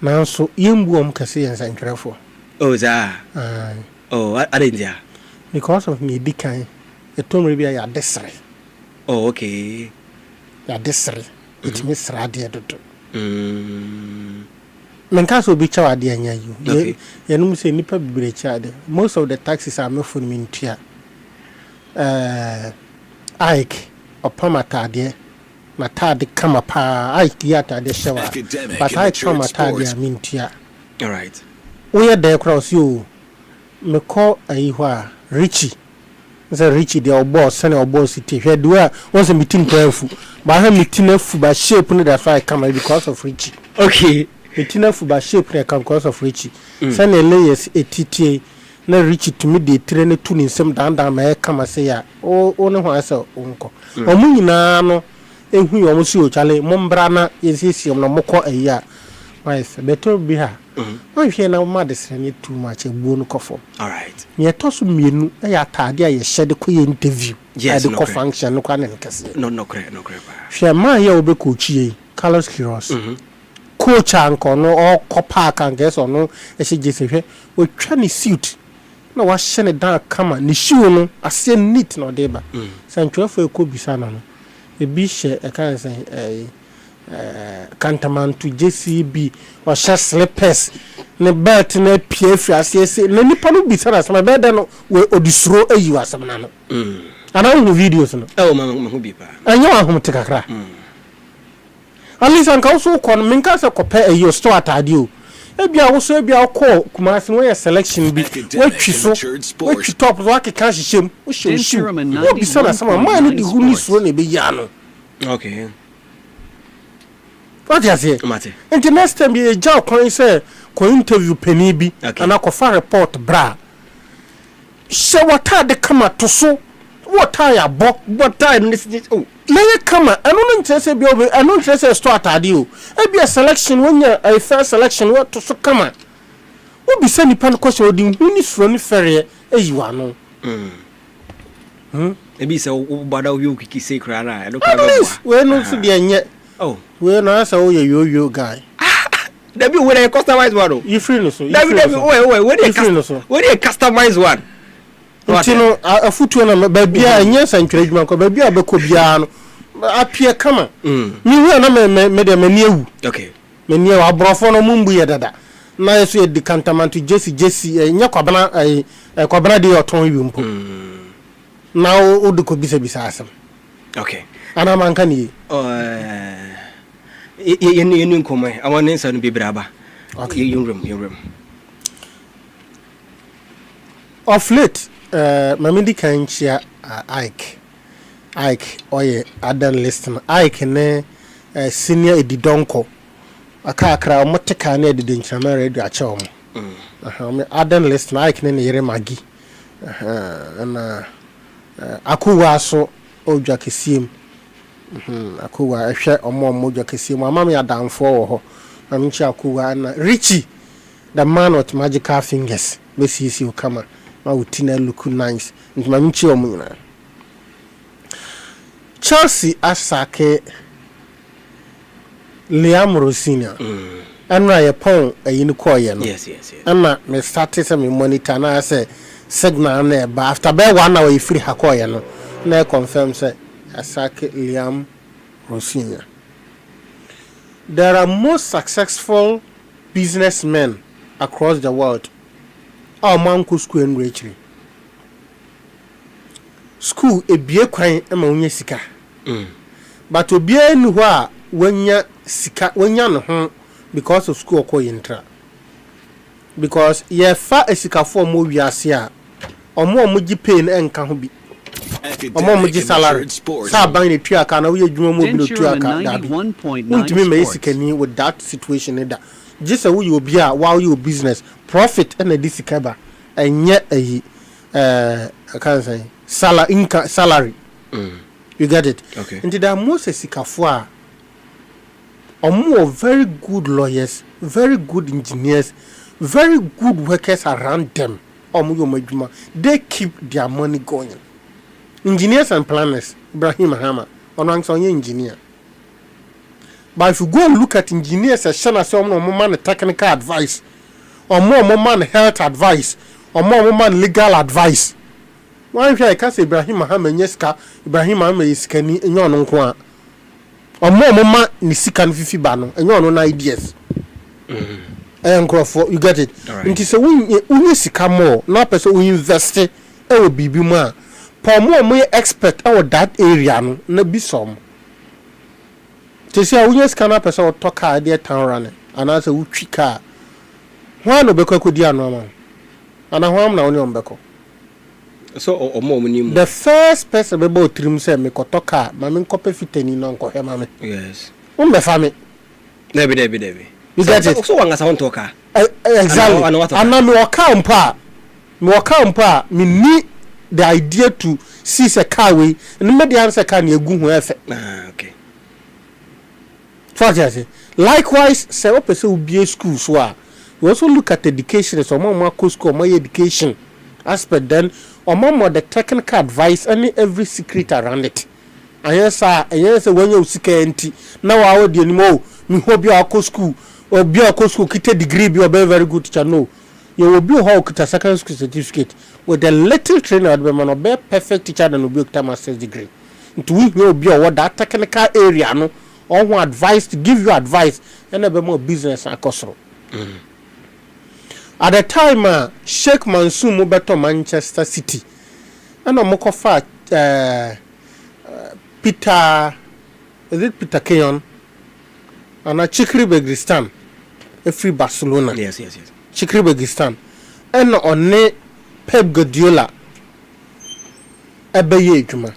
na so yembuom kase yen sankrefo. Oh za oh adendia because of me dikan etom rebi ya desre. Oh, okay. Ya desre. It means radio do. Menka so bi chawa de anya you. Ye no say nipa bibire cha de. Most of the taxis are me for me ntua. Ike opamata de na tade kama pa Ike ya tade shawa. But I come atade amintia. All right. We there cross you. Me call ayi Richie. Say Richie the boss send your boss city. Here do once a meeting careful. But I meeting fu by shape no that's why I come because of Richie. Okay. Meeting fu by shape I come because of Richie. Send a layers a TTA na Richie to me the train to in some down my come say ya. Oh no ho asa onko. Omu nyina no ehu yo mo si o chale mombra na yesisi no mokọ eya. Why better be her. Why here now mad is too much a bone coffee. All right. Ye toss me a tadia ye shed the interview. Yes, the function no can case. No crap. Share my year be coachy, Carlos Kiros. Coach uncle no or copper can guess or no, as she just say, we try suit. No, was send it down come ni shoe no, I say neat no deba. Sancho for a could be son. A bishop, I can't say Cantaman to JCB or share slippers. Ne belt ne PF as say ne nipa no bi sana sama be no we odisro ayi wa sama no ana wo videos no ma hu bi pa anya wa hom te kakra alisa nka so ko men ka se kope ayi store atade o ebia wo so ebia ko kumase no selection bi watwi so watwi top so akeka hyehyem wo hyehyem wo bi sana sama man no di hu ni suro ne be ya no. Okay. What you say? Mate. And the next time you jaw coin say ko interview penny bi and I fa report bra. Say what the come to so what I bok what time this oh lay come I don't say be I don't say start adio. E be a selection when you a first selection what to so come. Wo bi say nipa no question odi hu ni fro ni fere e yi wa no. E bi say wo bada wo kiki say kra na I don't we no so de enye. Oh, we no answer oh yo guy. Debi we dey customize one. You free no so. Debi we dey customize one. Ntino afutu na ba bia enye santwere djuma ko ba bia be ko bia no apie kama. Ni we na me de mani ewu. Okay. Mani ewu abrofo no mumbu ye dada. Na yeso e decantamento Jesse enye kwabana de oton wi mpo. Na o de ko bisa asem. Okay. Ana manka ni ye nkomo awon nsa no bebraba. Okay, you room. Of late mamidi kan chia Ike oye adan listen Ike ne senior edidonko aka akra omoteka na edidinchama radio acha omo Me aden list na ikne ne yere magi na akuwa so odwa kesiem akuwa ehwe omo odwa kesiem amam ya danfo wo ho amchi akuwa na Richie the man with magical fingers mesisi okama ma utina look nice ntmamchi omunyina Chelsea asake Liam Rosina anra ye pon ayin koye no yes ana me started some monitor na say signal na ba after be 1 hour e free hakoye no na confirm say asake Liam Rosina. There are most successful businessmen across the world. Our man ku school en richly school ebie kwan e ma onye sika but obie nu ho a wanya sika wanya no ho because of school ko yintra because ye fa esika for mo wiase a omo gi pay na enka ho bi omo gi salary sa ban ne tua ka na wo adwuma mo bi no tua ka da bi untimi me sika ni with that situation da just a wo you obi a wow you business profit and a sika ba enye ayi I can't say salary. You get it? Okay. And there are most sikafo or more very good lawyers, very good engineers, very good workers around them. They keep their money going. Engineers and planners, Ibrahim Mahama, on engineer. But if you go and look at engineers as some more technical advice, or more man health advice, or more man legal advice. Why if I can say Ibrahim Mahama nyeska Ibrahim Mahama iskani enyo no nko a omo mama ni sika no fifi ba no enyo no na ideas enkrofo you get it nti se unye sika mo na person we invest e wo bibi mu a pa mo expert e that area no na bi som te se unye sika na person to car dey town run ana se wutwi car ho no bekọ kodi anu ama ana ho am na oni ombeko. So the first person be bo trim say me kotoka ma me nkope fitani no nko he ma me yes umbe fa me Debi you get it so wanga sa won toka exactly ana me waka mpa me ni the idea to see a car way and me the answer can egu ho efe okay for just likewise say we person be school so a we also look at education so more school more education aspect then or more the technical advice and every secret around it. And yes when you seek enti now I would anymore me hope you are school or be a school kite degree be a very good teacher no you will be how kita second school certificate with a little trainer be man be perfect teacher than will be master's degree into we will be what that technical area no or one advice to give you advice and be more business and cosro. At the time, Sheikh Mansour Mubeto Manchester City, and Mokofa Peter Keyon, and a Chikri Begristan, a free Barcelona. Yes. Chikri Begristan, and on Pep Guardiola, Ebeye Juma.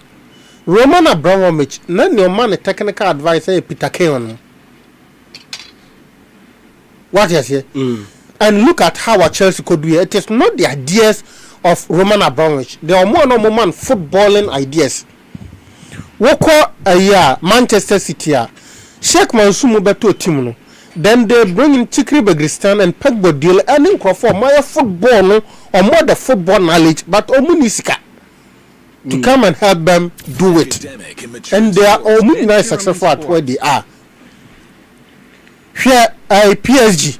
Roman Abramovich, none your man a technical advisor, Peter Keyon. What is it? And look at how Chelsea could do it. It is not the ideas of Roman Abramovich. They are more normal man footballing ideas. Woko Manchester City Sheikh Mansour Mubeto team. Then they bring in Chikri Begristan and Pep Guardiola and in for more football no, or more the football knowledge, but omunisika to come and help them do it. And they are all nice successful at where they are. Here PSG.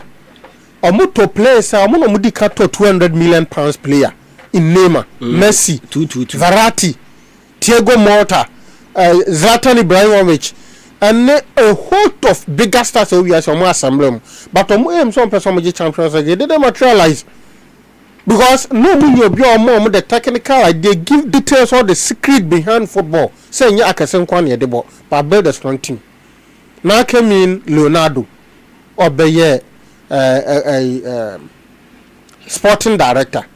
Omuto players omuno mudika to 200 million pounds player in Neymar, Messi, Verratti, Thiago Motta, Zlatan Ibrahimovic, and a host of bigger stars we are some assembly. But some person champions they didn't materialize because no money be more the technical they give details all the secret behind football. Saying ya akasen kwa ne debo but build a strong team. Now came in Leonardo Obeye sporting director.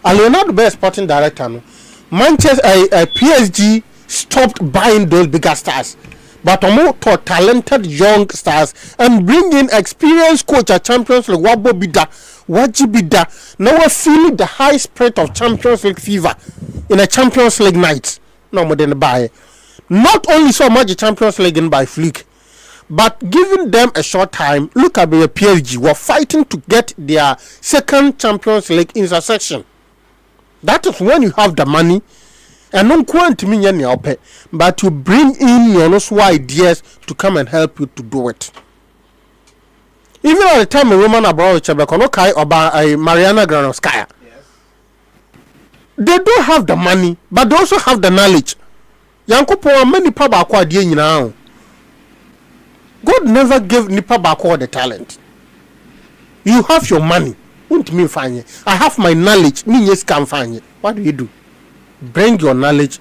Leonardo be sporting director no. Manchester PSG stopped buying those bigger stars, but more talented young stars and bring in experienced coach at Champions League. Wabo bida wajibida na we feel the high spirit of Champions League fever in a Champions League night no more than buy not only so much Champions League in by fluke but giving them a short time. Look at the PSG were fighting to get their second Champions League intersection. That is when you have the money and no quantity mean but you bring in your ideas to come and help you to do it. Even at the time Roman Abramovich Abrakonokai or by Mariana Granovskaya, they don't have the money, but they also have the knowledge. Yankopo many paba akwa die nyina. God never gave nipa bako the talent. You have your money. Won't me find I have my knowledge. Me yes can find. What do you do? Bring your knowledge.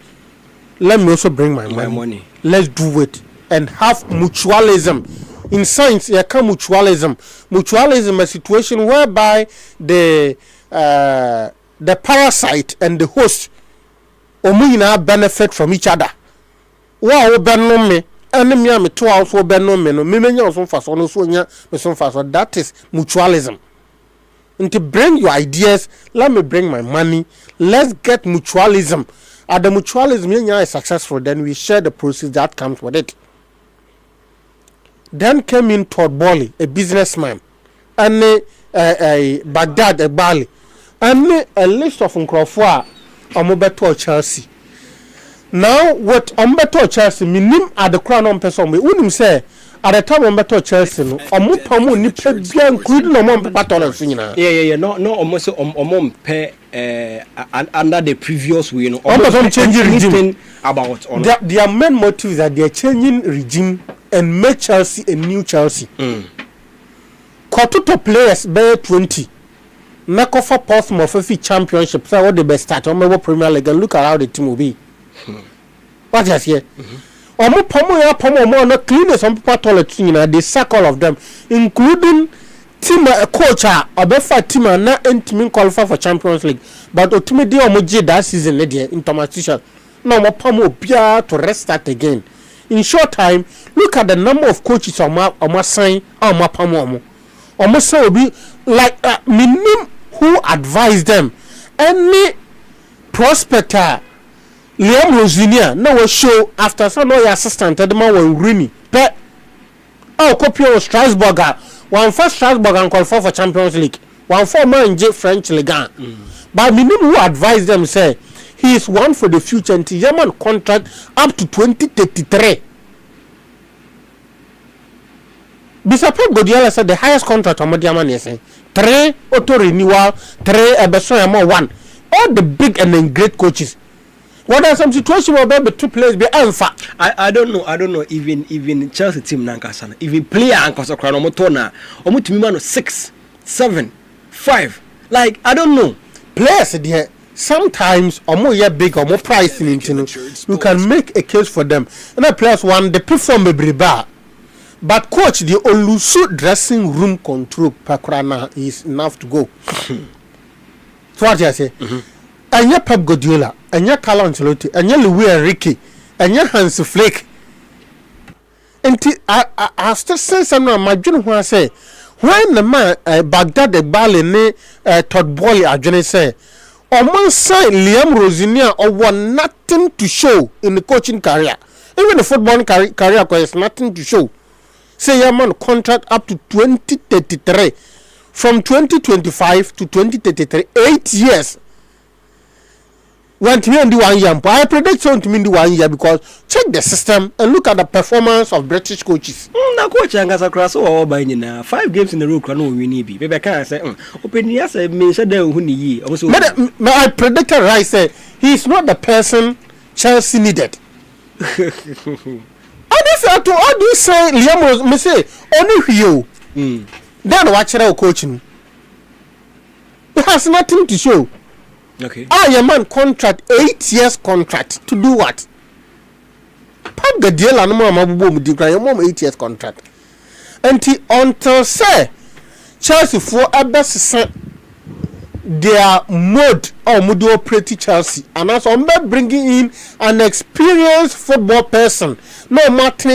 Let me also bring my money. Let's do it and have mutualism. In science, you can mutualism. Mutualism is a situation whereby the parasite and the host benefit from each other. Wow, me. Enemy am 2 hours for benome no me menya so fa so no so nya me so fa so. That is mutualism. And to bring your ideas, let me bring my money. Let's get mutualism. At the mutualism is successful, then we share the proceeds that comes with it. Then came in Todd Bowley, a businessman, and a Baghdad, a Bali, and a list of Nkrofo Omobeto Chelsea. Now, what Umbeto Chelsea, minim at the crown on person, we wouldn't say at the time Umbeto Chelsea, or Mupamu Nipe Bian could no more patron. Yeah, no, almost under the previous way, almost changing regime about their main motive is that they are changing regime and make Chelsea a new Chelsea. Quarter players bear 20. Nako for Portsmouth championship, so what the best start on Premier League and look at how the team will be. What is here? Omo pomo no clean some people toilet the circle of them, including team a coach obefa team na entimi qualify for Champions League, but ultimately omo je that season there in competition. No omo pomo bia to restart again. In short time, look at the number of coaches omo sign omo pomo omo say obi like minimum who advise them any prospector Liam Rosinia no show after some no assistant the man was Rooney. But copy of Strasbourg. One first Strasbourg and qualify for Champions League. One for man French Ligue 1. But minimum who advise them say he is one for the future and German contract up to 2033. Bishop Godiola said the highest contract on German is 3 auto renewal, 3 Ebeson 1. All the big and then great coaches. What are some situations where maybe 2 players be alpha? I don't know. Even Chelsea team nankasana. Even player ankasa krano motona. Omutimi 6, 7, 5. Like I don't know. Players there sometimes omo ye big omo price in you can make a case for them. And the players one they perform bebriba. But coach the Olusu dressing room control pakrana is enough to go. So what I say? Anya Pep Guardiola, Anya Carlo Ancelotti, Anya Luis Enrique, Anya Hans Flick. And I still say something. My dream when I say when the man Baghdad the Bali ne Todd Bowley I say on one side Liam Rosinia or want nothing to show in the coaching career. Even the football career has nothing to show. Say your man contract up to 2033, from 2025 to 2033, 8 years. When to me 1 year, I predict so to me 1 year because check the system and look at the performance of British coaches. Na coach angasa cross all by na 5 games in a row no win be. Baby can say open yes me say dem hu ni yi. I predicted right say he is not the person Chelsea needed. How do you say Liam was me say only you. Then watch the coaching. It has nothing to show. Okay. Your man contract 8 years contract to do what? Pap Guardiola no more mabubo mu dikra your mom 8 years contract. Until say Chelsea for best their mode or mood operate Chelsea and also bringing in an experienced football person. No matter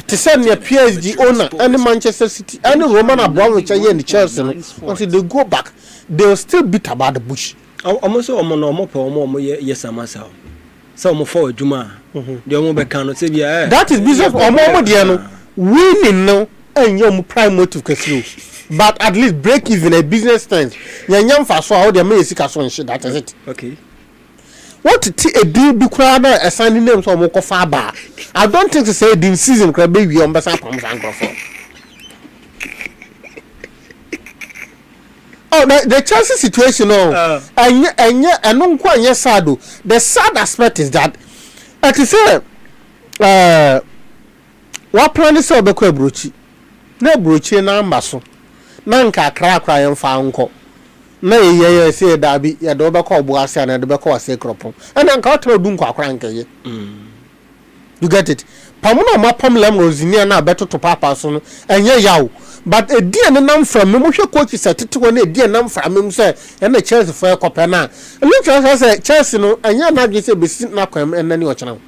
to send your PSG owner and Manchester City and Roman Abramovich and Chelsea until they go back, they'll still beat about the bush. Almost yes, myself. Some for Juma. That is business or winning no and your prime motive casino. But at least break even a business sense. Young fast how they may see cash on shit. That is it. Okay. What a deal be crowded assigning names or more far bar. I don't think to say the season could be on Bessa Palms and Grafo. Oh, the Chelsea situation, and no quite yes, sad. The sad aspect is that, as you say, what plan is over Quebruchi? No bruchi na ambaso. Nanka kra yam fa nko. Na ye say dabi ya do be ko buase na do be ko ase kropon. And nanka otro du nko akra nka ye. You get it? Pamuno mapam lam rozinia na beto to papa so no enye yawo. But a dear nam from me hwe coach set to one a dear nam from him say and the Chelsea for kopa na. Look as say Chelsea no anya na gbe say be sit na kwam en nani ochana.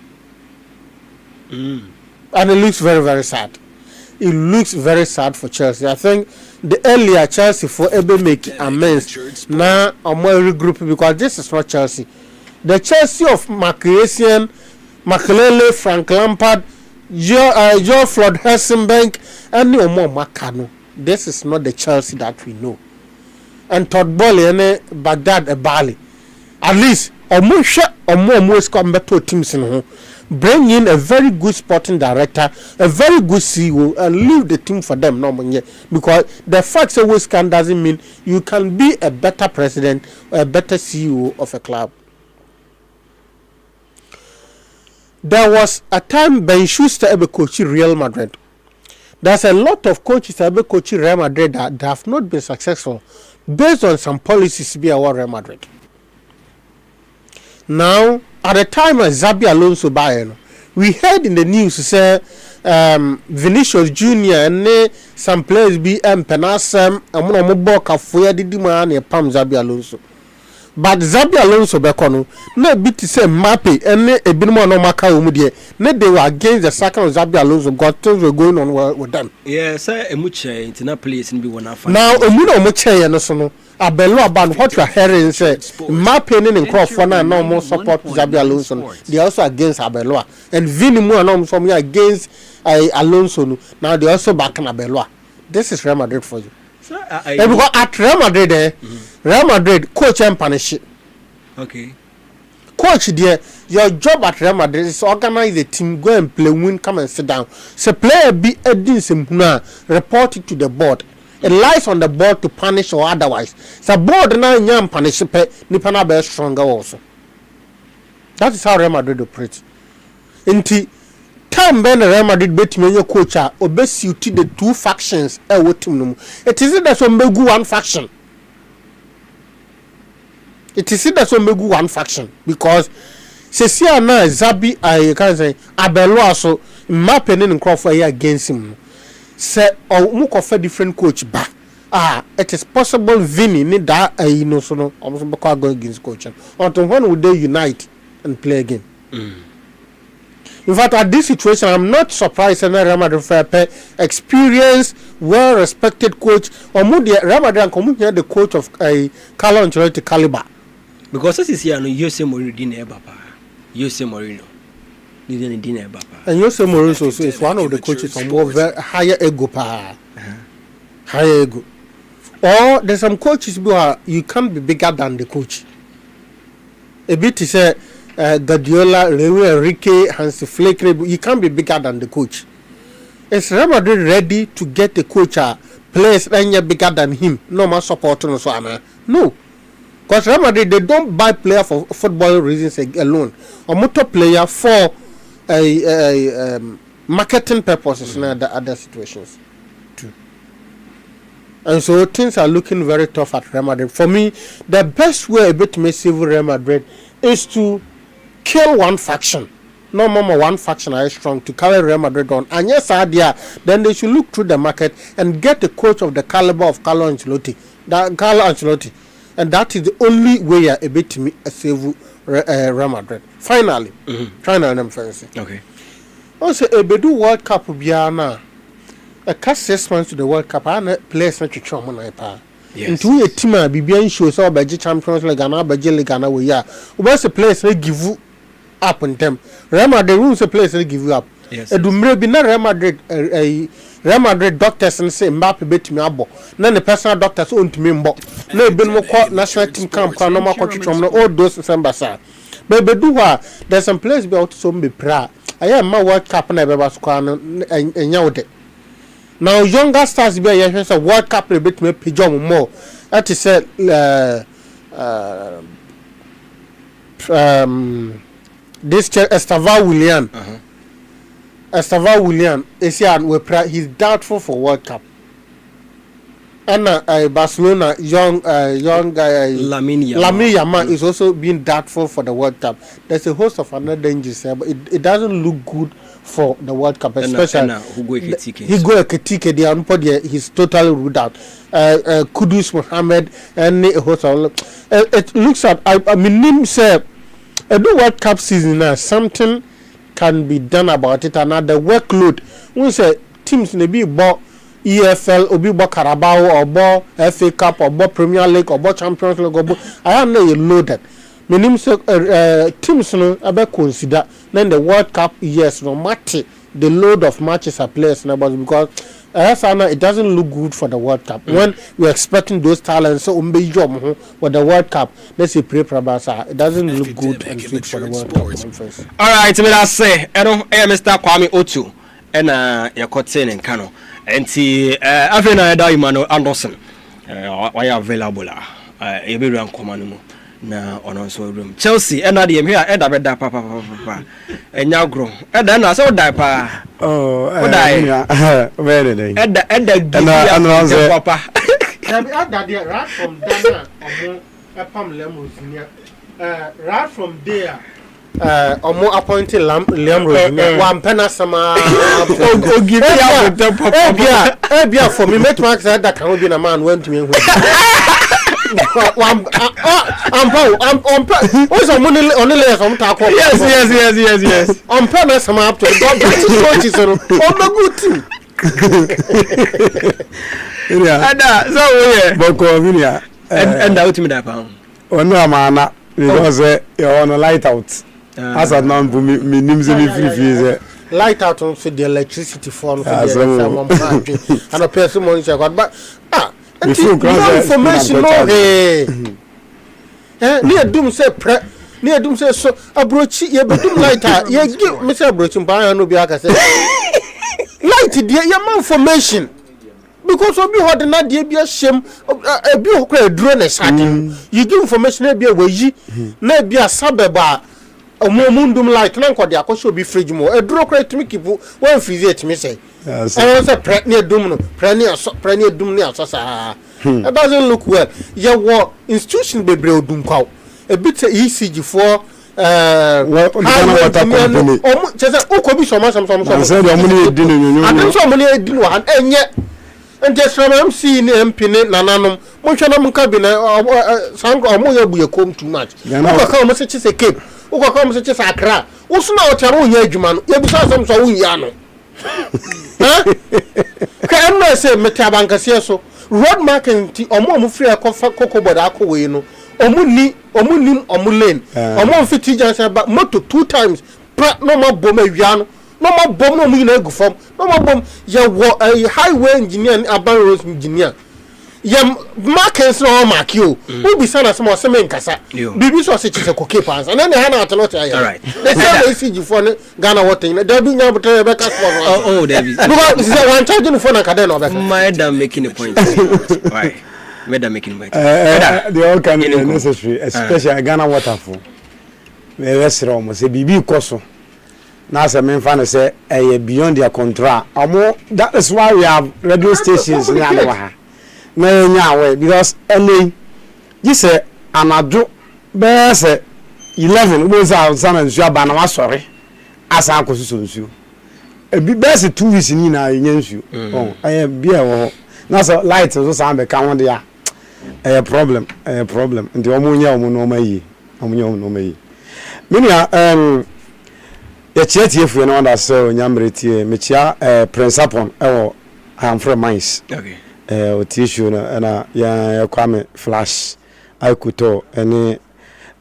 And it looks very, very sad. It looks very sad for Chelsea. I think the earlier Chelsea for able make amends now or more regroup because this is not Chelsea. The Chelsea of Makelele, Frank Lampard, Joe Floyd Hessenbank, and no more Macano. This is not the Chelsea that we know. And Todd Bowley and Baghdad Bali. At least or more come back to teams in home. Bring in a very good sporting director, a very good CEO, and leave the team for them. No, because the fact that we can doesn't mean you can be a better president or a better CEO of a club. There was a time Ben Schuster ever coached Real Madrid. There's a lot of coaches ever coached Real Madrid that have not been successful based on some policies be our Real Madrid. Now, at the time of Xabi Alonso buying, we heard in the news say Vinicius Junior and some players be Penasem and Monomobo Kafuya did man a Pam Xabi Alonso. But Xabi Alonso Bekono, no bit to say Mappy and a bit more no Maka Umudie. They were against the second of Xabi Alonso, got things were going on with them. Yes, a muche in a place in B1. Now, Umuno Muche and so Abelo about what you're hearing say Mapping in Crawford and no more support Xabi Alonso. They also against Abeloa. And Vini Muanom from you against Alonso. Now they also back in Abeloa. This is Real Madrid for you. Because at Real Madrid, Real Madrid coach and punish. Okay. Coach, dear, your job at Real Madrid is organize the team, go and play, win, come and sit down. So player be report it to the board. It lies on the board to punish or otherwise. So board now yam punish Nipana be stronger also. That is how Real Madrid operates. Inti time when Real Madrid bet me your coach obey suit the two factions it is it that some go one faction. It is it that some go one faction because Cecia na Zabi I can say Abelo so mapping in Crawford against him. Say or much of a different coach back. It is possible Vinny need that you know so no almost go against coach. Until when would they unite and play again? In fact, at this situation, I'm not surprised that Real Madrid fair experienced, well-respected coach or more Real Madrid and come here the coach of Carlo Ancelotti caliber. Because this is here no Jose Mourinho didn't papa. Jose Mourinho didn't papa. And Jose Mourinho also is one of the coaches from more higher ego pa. Higher ego. Or there's some coaches who you can't be bigger than the coach. A bit is a Guardiola, Enrique, Hansi Flick, you can't be bigger than the coach. Is Real Madrid ready to get the coach players bigger than him? No more support on so no. Because Real Madrid they don't buy player for football reasons alone. Or motor player for marketing purposes and other situations too. And so things are looking very tough at Real Madrid. For me, the best way a bit to make save Real Madrid is to kill one faction. No more one faction are strong to carry Real Madrid on. And yes, then they should look through the market and get a coach of the caliber of Carlo Ancelotti. And that is the only way a bit to save Real Madrid. Finally. Finally, I'm fancy. Okay. Also, a Bedu World Cup Biana. A cast 6 months to the World Cup, and players not to trauma na into a team be bien shows or by champions like Ghana, by Jelly Ghana, we are. What's the place they give you up on them? Rema, the rules a place they give you up. Yes. A Dumre be not Real Madrid doctors and say Mbappe bet me abo. Then the personal doctors own to me mbo. No been more national team camp, no more coach from all those Sambasa. But do there's some place be out to some be pra. I am my World Cup and ever squan and yawde. Now younger stars be a World Cup a bit me pigeon more. That is said this Estava William. Estava William is here and he's doubtful for World Cup. And Barcelona young Lamine Yamal is also being doubtful for the World Cup. There's a host of another dangers here, but it doesn't look good for the World Cup, especially Hugo Ekitike. He's totally ruled out. Kudus Mohammed and a host of it looks at I mean say a World Cup season now something can be done about it, and the workload we say teams may be bought EFL or be bought Carabao or bought FA Cup or bought Premier League or bought Champions League or bought, I am not loaded. Meaning teams no abe consider then the World Cup yes no matter the load of matches are players now, because it doesn't look good for the World Cup. When we're expecting those talents so for the World Cup, let's say pre-Prabasa, it doesn't look good and fit for the World Cup. Alright, I say Mr. Kwame Otu and Yakotin and Kano and see Avena Daimano Anderson why available Iberian Command na ononso room Chelsea and the here and da papa and Agro and then I saw that pa very day and papa right from Dana right from there omo appointed Liam Rosen one penna sama give for me make marks that can be a man went to me I'm yes. I'm promise I'm up to God. That's the good thing. Yeah. Boko Vinia. And out me that pound. Oh no, man. Because you're on a light out. As a non, me names in the light out on the electricity phone. And a person monitor got but information no hey near doom say near doom say so abroach ye bedum lighter ye give me say abroach mpa no bi aka say light dey your information because obi hold na dey bi ashem ebi okra drone na starting you give information na bi awayi na bi asabeba omomundum light na nkode akosho bi fridge mo eduro kra timi kipu one freeze it me say I was a pregnant doom no pregnant doom near sasa. It doesn't look well. Yeah, what institution be brew doom cow. A bit ECG for just Okobi so much some and yet and just from MC MP Nananum, Monchanam cabinet Sango or Moya be a comb too much. Come such as a cape, come such as a crack. What's now Charu Yajuman? You beside some so yano. Can I say Metabanka so road market omo free cocoa boda ko we no omunim omulane omo fit just about moto 2 times no more bomb awiano no more bomb no mu na gu form no more bomb ye wo highway engineer and urban roads engineer ye markets no mark you who be sana some semen kasa bibi so se chise ko keep answer na na na not all right they say ECG for Ghana what thing they do nya better be cast for there is because say one charging for na kada no be madam making a point why madam making a point they all can be necessary especially Ghana waterfall we restaurant say bibi koso na say men fan say beyond their control that is why we have radio stations in Ghana na nya because any you say anado be say 11 we say outside and nsu aba na wa sori asa akosuso nsu e bi be say 2 weeks ni na nya nsu bia wo na so light so sam be kan won dia problem ndi omo nya omo no mayi omo nya omo no mayi minia ye tie fu no under so nyamre tie me chia Prince Upon I am from Mines. Okay. O tissue na ya kwame flash akuto ene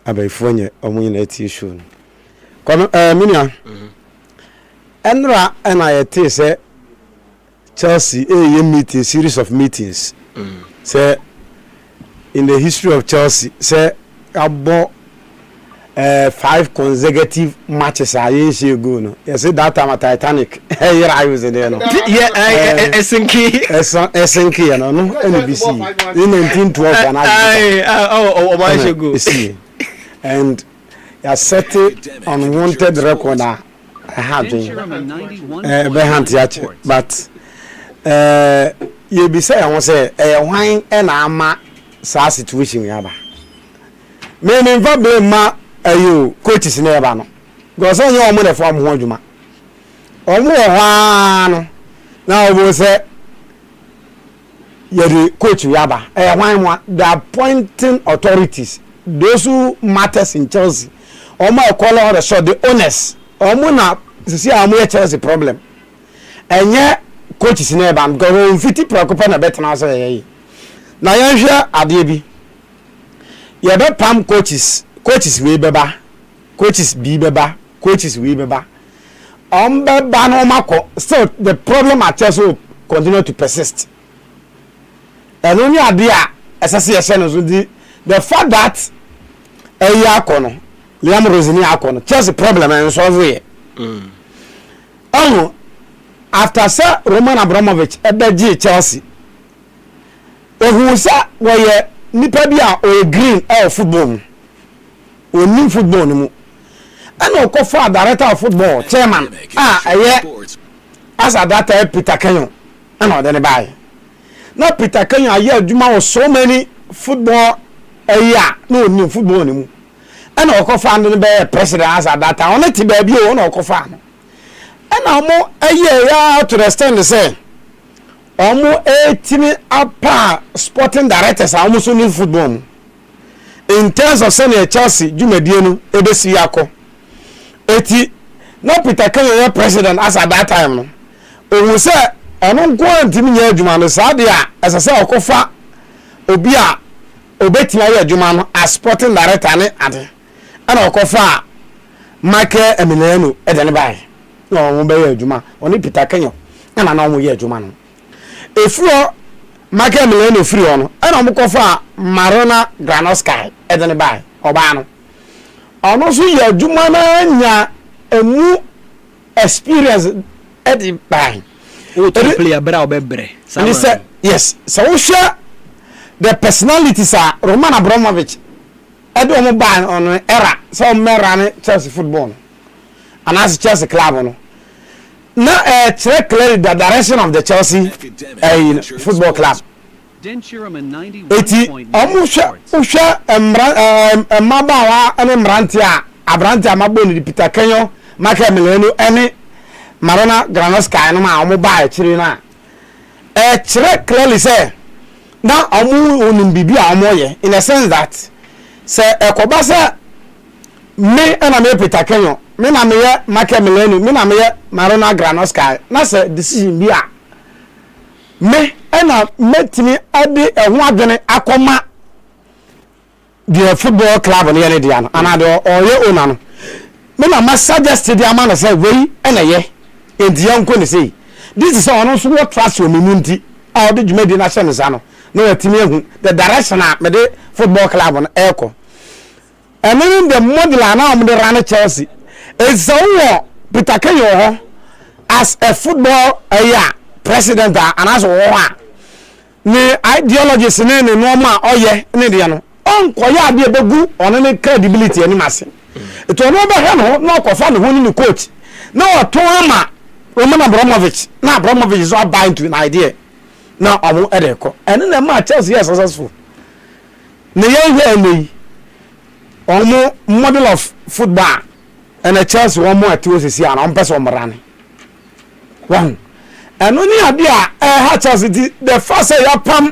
abaifonye omunyina tissue. Kwame minia. Enra na yete say Chelsea meeting series of meetings. Say in the history of Chelsea say about 5 consecutive matches are years ago no. You see that time at Titanic. Here I was there no. Yeah, SNK no NBC in 1912 and years ago. See. And you set it unwanted record I have behind the but you be say I want say wine and ama sa situation yaba. Me never be ma ayo coaches never no. Because on your money for mo adwuma. Omo wa no. Na obo say you coach yaba. Wine the appointing authorities those who matters in Chelsea. Omo call all the shot the owners. Omo na see amu Chelsea problem. Enye coaches never because 50 preoccupy na bet na say na yanhwe ade bi ye be pam coaches we beba coaches B beba coaches we beba beba no mako still the problem at Chelsea will continue to persist and only ade a esase yese no so the fact that akono Liam Rosini akono Chelsea problem and solve here after sir Roman Abramovich ebeji Chelsea ohusa woye nipa bia o green football o new football ni mu ana okofa director of football chairman as a data Peter Kenyon ana odene bai na Peter Kenyon aye adwuma o so many football no new football ni mu ana okofa ndo be president as a data on ti ba bi o na okofa no ana mo ya to understand say omo etimi apa sporting directors almost in football in terms of senior Chelsea Jumedie no ebesi yakọ eti no Peter Kenyon president as at that time no o say ono go antimi nya adwuma no sa de a esese okofa obi a obetimi aye adwuma no as sporting director ne ade ana okofa Michael Emiliano edene bai no mo be adwuma oni Peter Kenyon na na mo ye adwuma no efuro Michael Emiliano free ono ana mo kofa Marona Granosky edene bai oba no ono so ye adwuma na nya emu experience edi bai o to player bra obebre yes so we share the personalities are Roman Abramovich edo mo bai ono era so merane Chelsea football and as Chelsea club no na check clearly the direction of the Chelsea football club. Eti omusha mabawa ene mrantia abrantia maboni Peter Kenyon Michael Emiliano ene Marona Granosky no ma omo ba chiri na check clearly say na omu onim bibia omo ye in a sense that say ekobasa me ena me Peter Kenyon me na me ye Michael Emiliano me na me ye Marona Granosky na say decision bi a me ena metimi ade ehun adwene akoma the football club ne dia no anade oye owner no me na ma suggest dia ma na say we ena ye endia nko ne say this is on so what trust o memunti a ode dwumadi na hye ne sa no na watimi ehun the direction a me de football club no eko and then the model na am de run Chelsea is so Peter Kenyon as a football president and as ni ideologies ne normal oye ne de no onko ya de begu on ne credibility ani mase eto no be he no no kofa ne honi ni coach na oto ama Roman Abramovich na Abramovich is all bind to an idea na omo edeko ene na ma Chelsea is successful ne ye eni omo model of football and a Chelsea one more to see an on person run one and only idea ha Chelsea the first say pam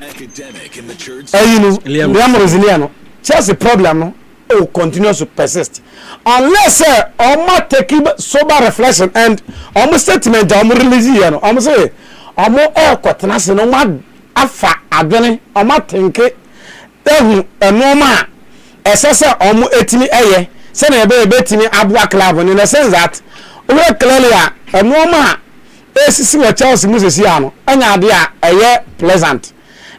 Liam Rosiniano Chelsea problem no will continue to persist unless omo take sober reflection and omo statement omo release here no omo say omo kwotena se no ma afa adwene omo tenke ehu enoma esese omo etimi eye se na ebe betimi abua club in the sense that we clearly enoma esisi wa Chelsea musisi ano anya ade a eye pleasant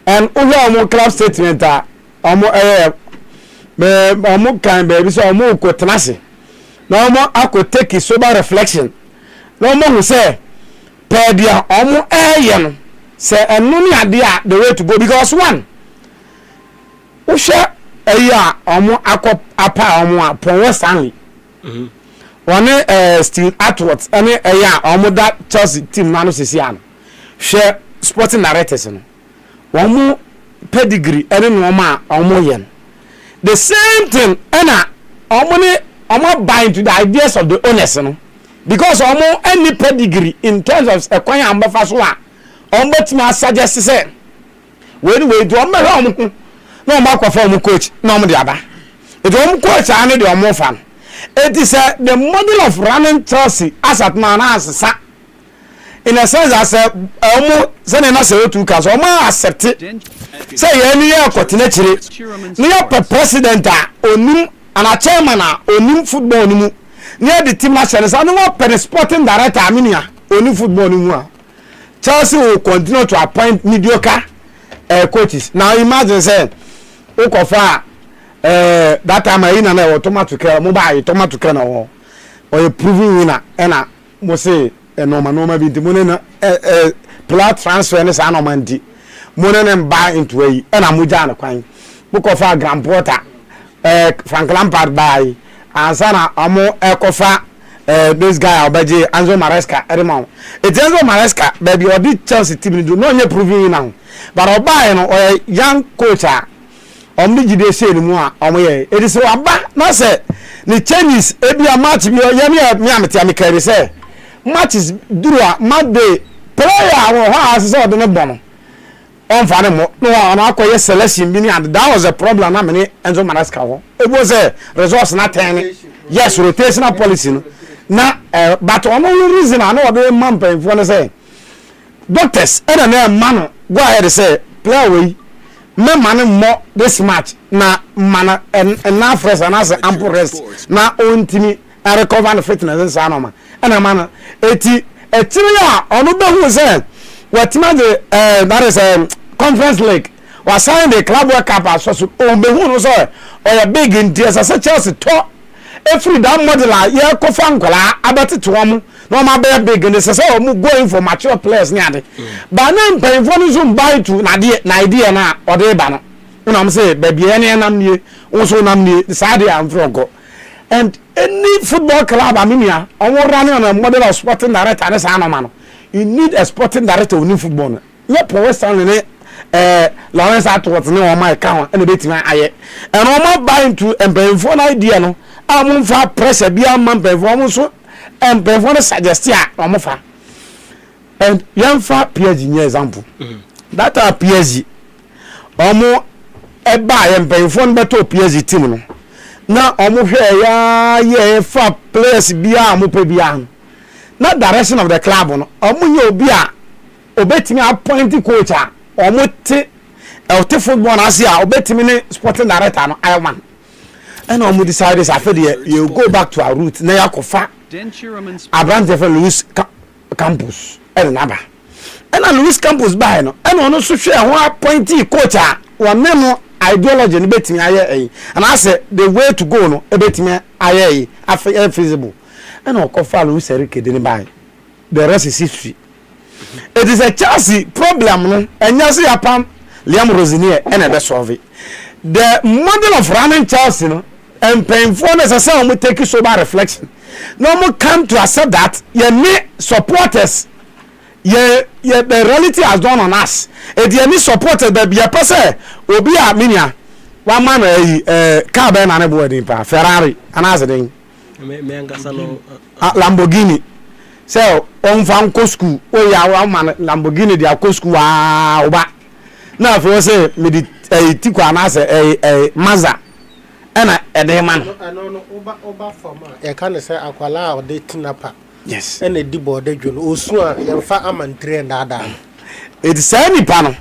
and omo club statement omo omo kan baby so omo ko tenase na omo akọ take sober reflection na omo hu say per dia omo no say enu ni ade a the way to go because one wo hwe eya omo akọ apa omo upon West Stanley one Steve Atwood ene eya omo that Chelsea team na no sisi an hwe sporting directors no omo pedigree ene no omo yen the same thing ena omo bind to the ideas of the owners no because omo any pedigree in terms of ekwan ambafa so a omo betima suggest say we do omo omo no omo akwafa omo coach no omo de aba it omo coach ane de omo fan it is the model of running Chelsea as at man as sa in a sense as omo say na say to cause omo accept say ye ni ya kwotine chire ni ya president a onum ana chairman a onum football ni mu ni the team national say no per sporting director aminia onum football ni mu a Chelsea will continue to appoint mediocre coaches now imagine say ukofa that time I na automatic mobile automatic na wo or proving winner na mo say normal bi mo na player transfer ne sa no mandi money buy into a and amuja na kwan book of our grand porter Frank Lampard buy and sana amo ekofa this guy obeje Enzo Maresca everyone it Enzo Maresca baby odi Chelsea team do no nye proving now but obuy no young coach omni jide say ni mu a omo ye it is aba na say ni Chinese ebia match bi ye me amete amikare say matches duru a Monday player wo ha asese ode ne bono on fa mo no na akoye selection bi ni and that was a problem na me Enzo Maresca ho it was a resource na ten yes rotational policy no na but one reason I know the man pay for no say doctors and na man go ahead say play away me man more this match na man and na fresh and as ample rest na ontimi recover the fitness and man and man eti ya onu be hu say what man that is Conference League was signed the club world cup as so on be hu no so or big in tears as Chelsea to every that model ya ko fankola abati to am no ma be big in say so mu going for mature players near the but na pen for no zoom buy to na idea na or dey ba no you know am say baby ene nam nie so nam nie sade am go and any football club aminia on running on a model of sporting director na sa no man you need a sporting director who need football no yeah for West Ham ne Lawrence Atwood ne o my kan and betima aye and o ma buy into empemfo na idea no am fa pressure bia man empemfo so empemfo no suggest ya o mo fa and yan fa PSG nye example that are PSG o mo e ba empemfo no beto PSG team no na o mo hwe ya ye fa players bia mo pe bia na direction of the club no o mo nye obi a obetimi appoint coach a omote elte football na ase a obetimi ne sporting director no Iron and omo decide say afede you go back to our root na yakofa Abrante for Luis Campos naba and Luis Campos buy no and ono so hwe ho appoint coach a won no ideology ne betimi aye and I say the way to go no betimi aye feasible and okofa Luis Enrique de ne buy the rest is history. It is a Chelsea problem no enya se yapam Liam Rosenier and be solve the model of running Chelsea no and painful necessary we take sober reflection no more come to accept that ye need supporters ye the reality has done on us it ye need supporters that be a person obi a minia one man car ben na bo din pa Ferrari anase den me angasa no Lamborghini so on fan ko school o ya wa man Lamborghini dia ko school wa oba na for say me di tikwa na say Mazda ena ede man no oba forma e kan say akwala o de tinapa yes ena di bode dwo no osu a ye fa amantre ndada it is any panel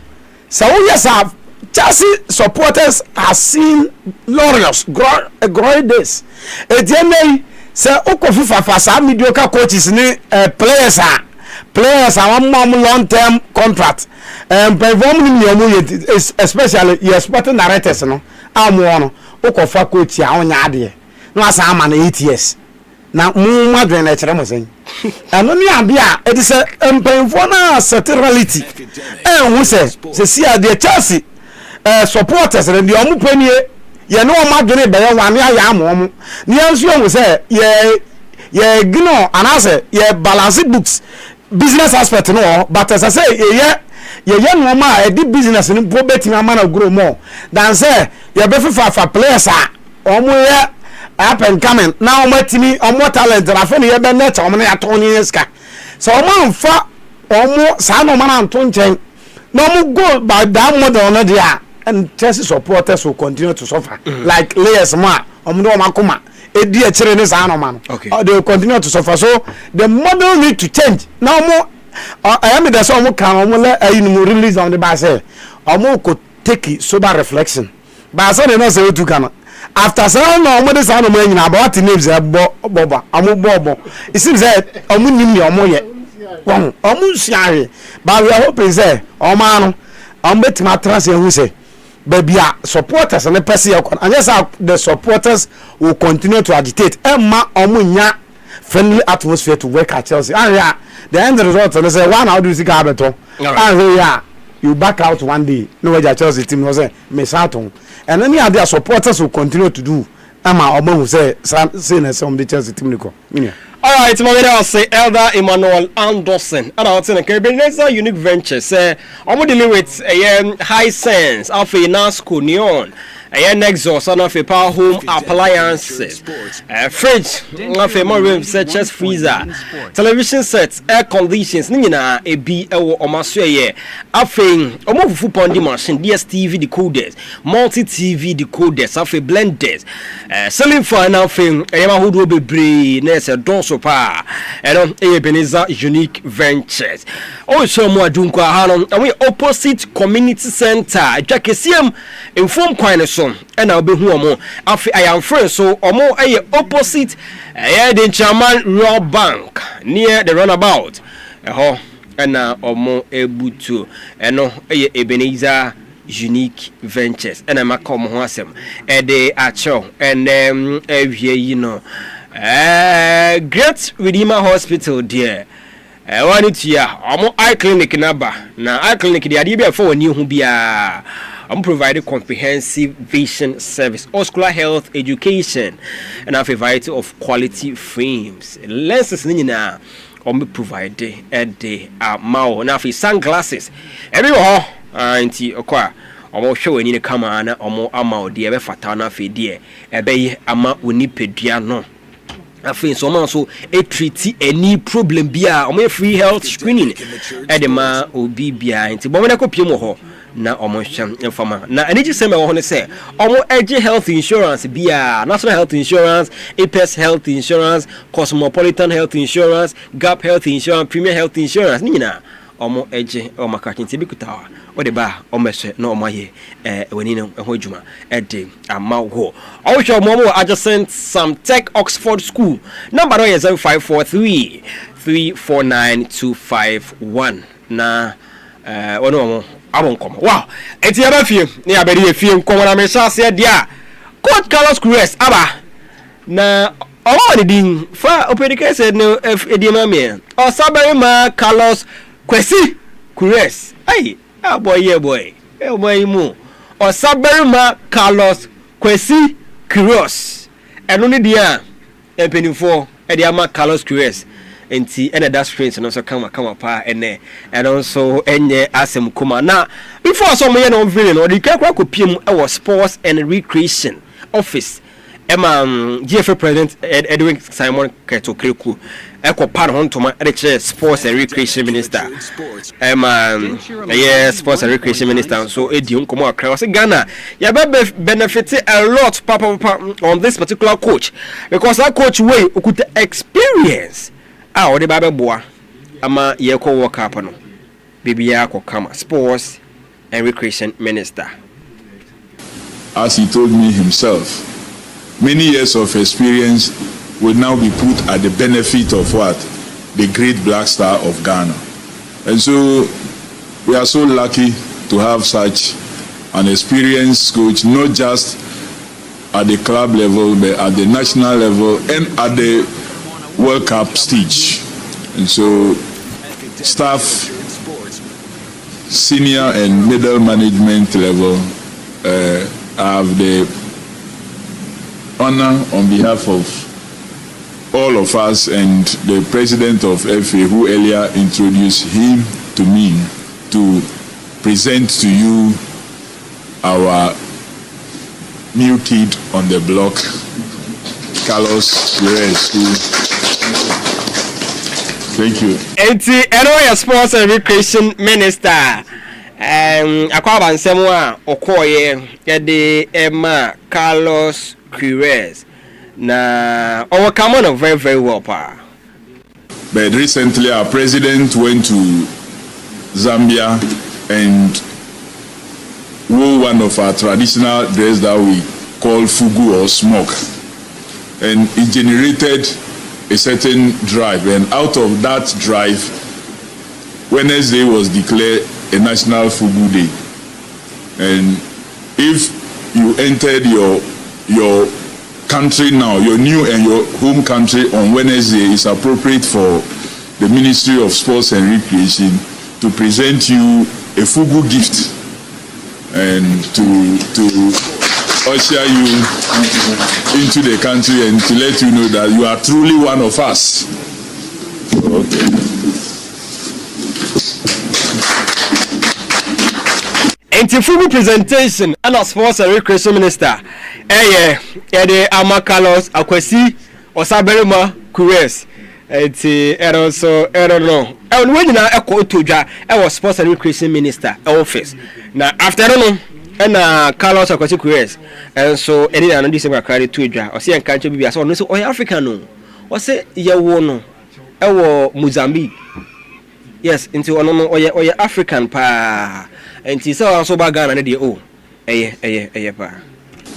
so yes Chelsea supporters have seen glorious great days etienne say okofifa fa sa mediocre coaches ni players are long term contract perform ni omo especially your sporting directors no amu no okofa coach a onya ade no asa ama na 8 years na mu madwen na kire mo sen eno ni ade a it is perform na reality hu se see ade Chelsea supporters and the omu penie ye no madwen be ye wane aya amu ni anso hu se ye gino anase ye balance books business aspect no but as I say ye no ma e di business ni bo betimi amana grow more than say ye be fa players a omo ye up and coming now matimi omo talent na fe ni ye be net omo ya ton ni ska so omo fa omo sa no mana nto nchen no omo go by that model no dia and Chelsea supporters will continue to suffer like layers ma omo do makoma edi e kire ni sa no man they will continue to suffer so the model need to change now more I am the so mo kan mo le ayinu release on the ba say omo ko take sober reflection ba so no say otu kan after say no mo dey say no mo nyina about names boba omo bobo it seems that omo nim ni omo ye won omo siare ba we hope say omo anu omo betima trans hu say babia supporters and the person and yes the supporters will continue to agitate emma omo nya friendly atmosphere to work at Chelsea and yeah the end result and say one how do you see Gabeto and yeah you back out one day no way Chelsea team was say miss out on and any other supporters will continue to do ama omo who say na some the Chelsea team niko all right my leader say Elder Emmanuel Anderson and out in Ebenezer Unique Venture say omo dealing with high sense of a Nasco neon Nexus and of a power home appliances, fridge, of a more room such as freezer, television sets, air conditions, Nina, a B or Masway, a thing, a move full machine, DSTV decoders, multi TV decoders, of a blenders, selling for an thing, a Yamaha will be brave, a dorsal power, and on Ebenezer Unique Ventures. Also, more Dunqua Hanon, and we opposite community center, Jackasium, inform Quine. And I'll be home. I am friends, so omo opposite the Chairman Raw Bank near the runabout. And omo able to Ebenezer Unique Ventures. And I'm a come home. And they are show. And you know, Great Redeemer Hospital, dear. One it here, omo eye clinic number. Now eye clinic the idea before new who be providing comprehensive vision service, ocular health education, and have a variety of quality frames. Lenses nina provided at the mao. Now for sunglasses, everywhere anti okwa. Omo show any come on omo amao de be fatana fe de ebe ama onipedua no. Afin so man so e treat any problem bia omo free health screening edema obi bia nti bo me ko pie mo ho na omo hwam informa na ani ji sema wo ho ne se omo age health insurance bia national health insurance, APS health insurance, Cosmopolitan health insurance, Gap health insurance, Premier health insurance ni nyina omo age o makakin ti bikutawa o de ba o mehwe na omo ye wani no ho adwuma e de amawo o hwe omo adjacent some tech Oxford school number no 0543 349251 na ono omo abon komo wow eti aba fie ni abedi ye fie nkomo na me sase dia coach Carlos Cruz aba na omo ni din fa opedike said no edima me o sabere ma Carlos Kwesi Cruz ai boy yeah boy boy mu o sabere ma Carlos Kwesi Cruz eno ni dia empenifo e dia ma Carlos Cruz enti ene that strength no so kama pa ene and also enye asem kuma na before so me no vile no di kakra kopiem e was sports and recreation office GFA president Edwin Simon Ketokreku Echo Parhontoma, Sports and Recreation Minister. Yes, Sports and Recreation Minister. So, Edium Komo across Ghana. You benefited a lot, Papa, on this particular coach because that coach way could experience. Ah, the Baba Boa, Ama Yeko Wakapano, Bibiako Kama, Sports and Recreation Minister. As he told me himself, many years of experience will now be put at the benefit of what? The great black star of Ghana. And so we are so lucky to have such an experienced coach, not just at the club level, but at the national level and at the World Cup stage. And so staff, senior and middle management level have the honor on behalf of all of us and the president of FA, who earlier introduced him to me, to present to you our new kid on the block, Carlos Perez. Thank you. And Sports and Recreation Minister. Akwaba nsɛm okoye yɛde Emma Carlos Perez na overcome on very very well pa. But recently our president went to Zambia and wore one of our traditional dress that we call fugu or smoke, and it generated a certain drive, and out of that drive Wednesday was declared a national fugu day. And if you entered your country now, your new and your home country on Wednesday, it's appropriate for the Ministry of Sports and Recreation to present you a fugu gift and to usher you into the country and to let you know that you are truly one of us. Okay. Full presentation and as Sports and Recreation Minister the Amakalos Akwesi Osaberima Perez and also I don't know and when na echo toja was Sports and Recreation Minister office now after and Carlos Akwesi Perez and so any another December credit toja or see and country be so no African no or say yawo no ewo Mozambique yes into ono or African pa. And so Ghana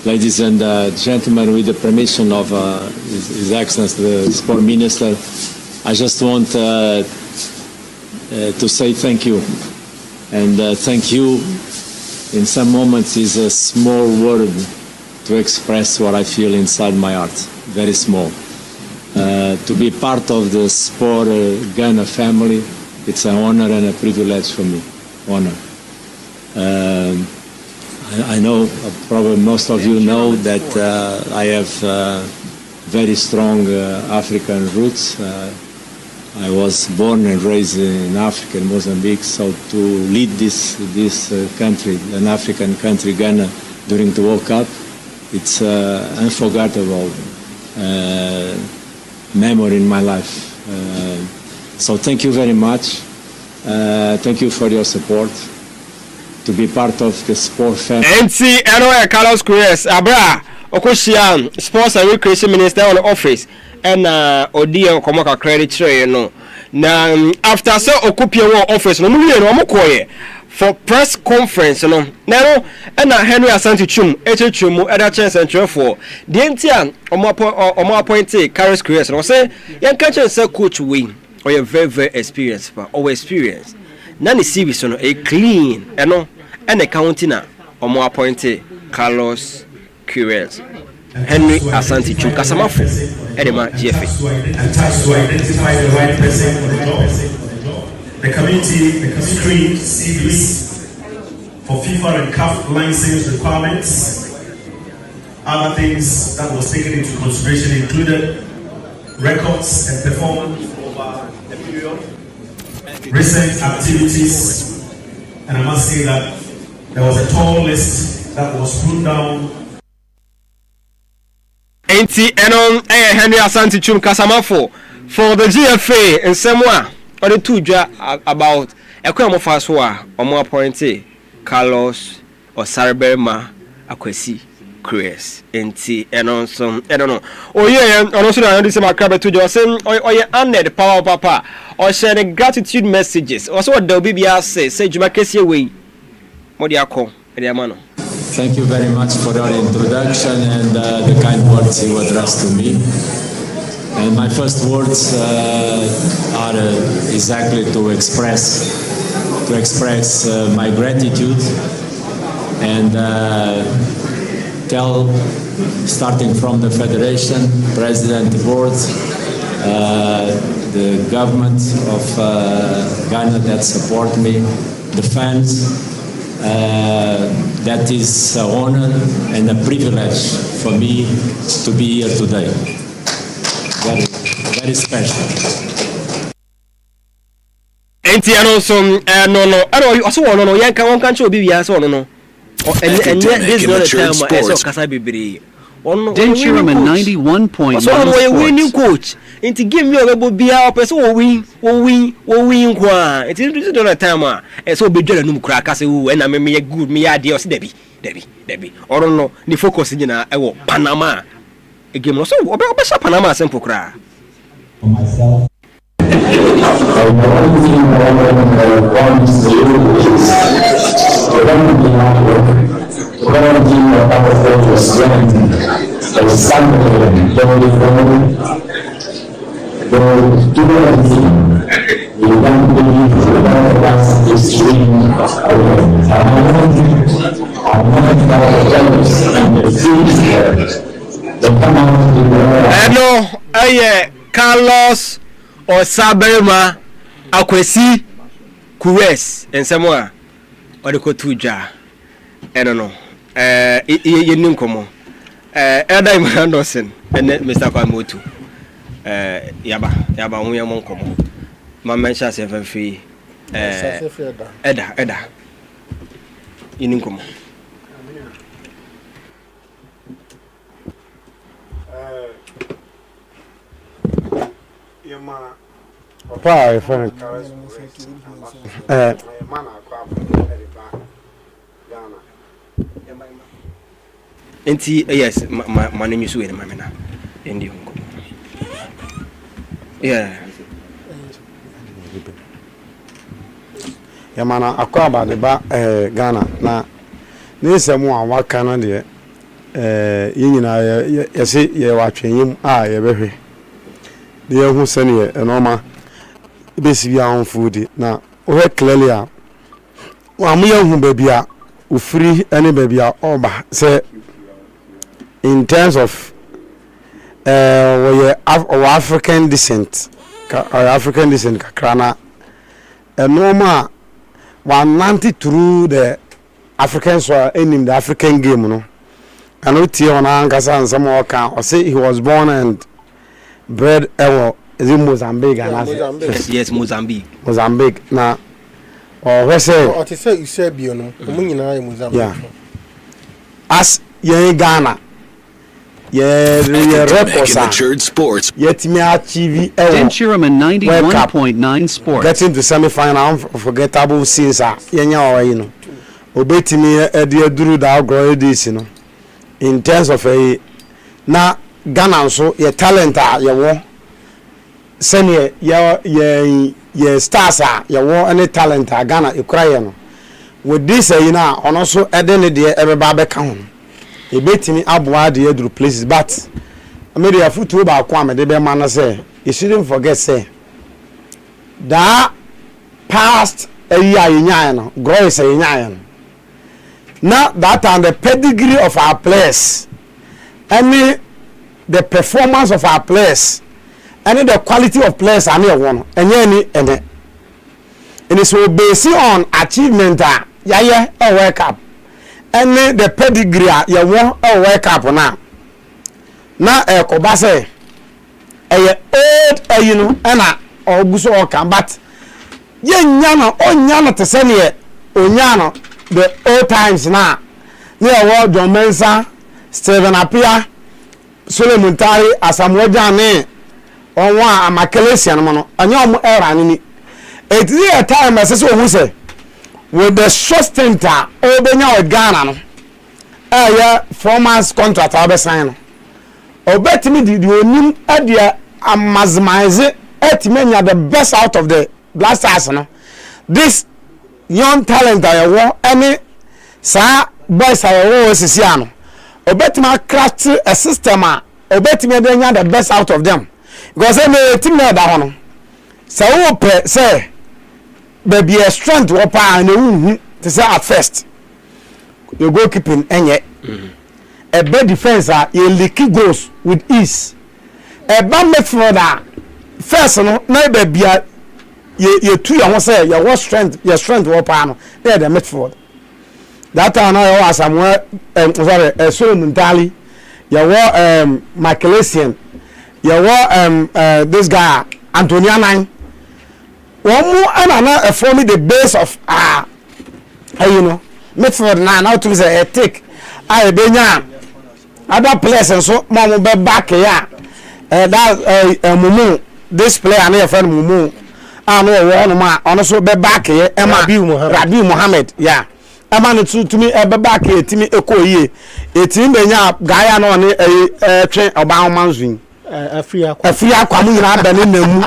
Ladies and gentlemen, with the permission of His Excellency the Sport Minister, I just want to say thank you. And thank you in some moments is a small word to express what I feel inside my heart. Very small. To be part of the Sport Ghana family, it's an honor and a privilege for me. Honor. I know probably most of you know that I have very strong African roots. I was born and raised in Africa, in Mozambique, so to lead this country, an African country, Ghana, during the World Cup, it's unforgettable memory in my life. So thank you very much. Thank you for your support. To be part of the sport family. NC Carlos Perez Abra Okoshian Sports and Recreation Minister on the office and Odia Komoka credit tray no. Now after so Okupia office no no for press conference no. Now and Henry Asante Chum Chum other chance and for the NTN omo appointed Carlos Perez no say yan catch say coach win or you very very experienced but always experienced. Nani series no a clean and a counting omo appointed Carlos Perez Henry Asante Chum Kasamafo Edema GFA and tasked to identify the right person for the job. The committee screened CVs for FIFA and CAF license requirements. Other things that was taken into consideration included records and performance over a period, recent activities, and I must say that there was a tall list that was put down. NT Henry Asante Chum Kasamafo for the GFA and somewhere or the two about a crime of Faswa or more appointee Carlos or Sarberma Akwesi Chris NT and on some I don't know. Oh yeah, and also I understand my crab to just saying or you under the power papa or sharing gratitude messages. Also what the BBR say Jumakesi away. What do you call Ediamano? Thank you very much for your introduction and the kind words you addressed to me. And my first words are exactly to express my gratitude and tell, starting from the Federation, President, the board, the government of Ghana that support me, the fans, that is an honor and a privilege for me to be here today. Very, very special. Enti also no I know also no yanka won kan cho bi ya so no and this is not the time I saw kasa bibiri Denchiraman 91.9 so we winning coach enti game me obebo bia person wo win kwa enti this is not the time I so be dwala num kura kasa wo na me good me ya de o se debi or no ni focus nyina e wo Panama a game no so obe sha Panama simple kura myself. Hello, Carlos or Saberma Akwesi Kures and somewhere or the Kotuja. I don't know. You knew come Adam Anderson and Mr. Kwamotu. Yaba, we are Moncomo. My mention 7 free. Eda. You knew come. Papa, friend. Yes, my name is Wayne Mamina. Indian. Yeah. Yamana akwaba de ba Ghana na nisemu a waka na de yinyina yesi ye watwenyim a ye behwe de ye hu sene enoma besi bia on food na o he clearly a wa mu ye hu ba bia o free any ba bia oba say in terms of we African descent kakrana enoma 190 through the African soil in the African game no and we tie on ankasa and some can or say he was born and bred in Mozambique and yes Mozambique na or we say o te say Eusebio no mu nyina Mozambique yeah as ye Ghana matured sports. Yet me achieve Denchiraman 91.9 sports. Getting to semi-final unforgettable scenes yenya you know. Obeti me duru da Agro this you know. In terms of a na Ghana so your talent you wo senior your stars you wo any talent Ghana ikura no. With this you know on also edene de everybody can e betimi aboa de edru places but media football ba kwa me de be man say you shouldn't forget say that past a year no grow is a year now that and the pedigree of our players and the performance of our players and the quality of players are near one and it is so based on achievement yeah World Cup and the pedigree you want a World Cup now kobase old you know na oguso okan but ye nyana te se ne onyana the old times na award John Mensah, Stephen Appiah, Solomon Tari, Asamoah Gyan, on one Makalesian mono anyom era ni it is a time as so who say with the short stint obenya with Ghana no yeah 4 months contract obesign obetimi di onim adia amazmize etimenya the best out of the Blasters no this young talent I want any sa boys I want sisia no obetima craft a system obetimi dey the best out of them because any team na da hono so wo pe say baby a strength wo pa na wu to say at first you go keeping enye a bad defense you leaky goals with ease a bad midfielder first no na baby you two you say your strength wo pa no there the midfield that time I was somewhere sorry Solomon Dali you were Michaelesian you were this guy Antonia Nine one more and for me the base of you know midfield now to say a take I benya other players and so mom be back here that Mumu this player and your friend Mumu and one man also be back here Rabi Mohammed yeah amano to me e back here timi ekoye etim benya guy na on twen oba manzun afia kwamu nyina bani namu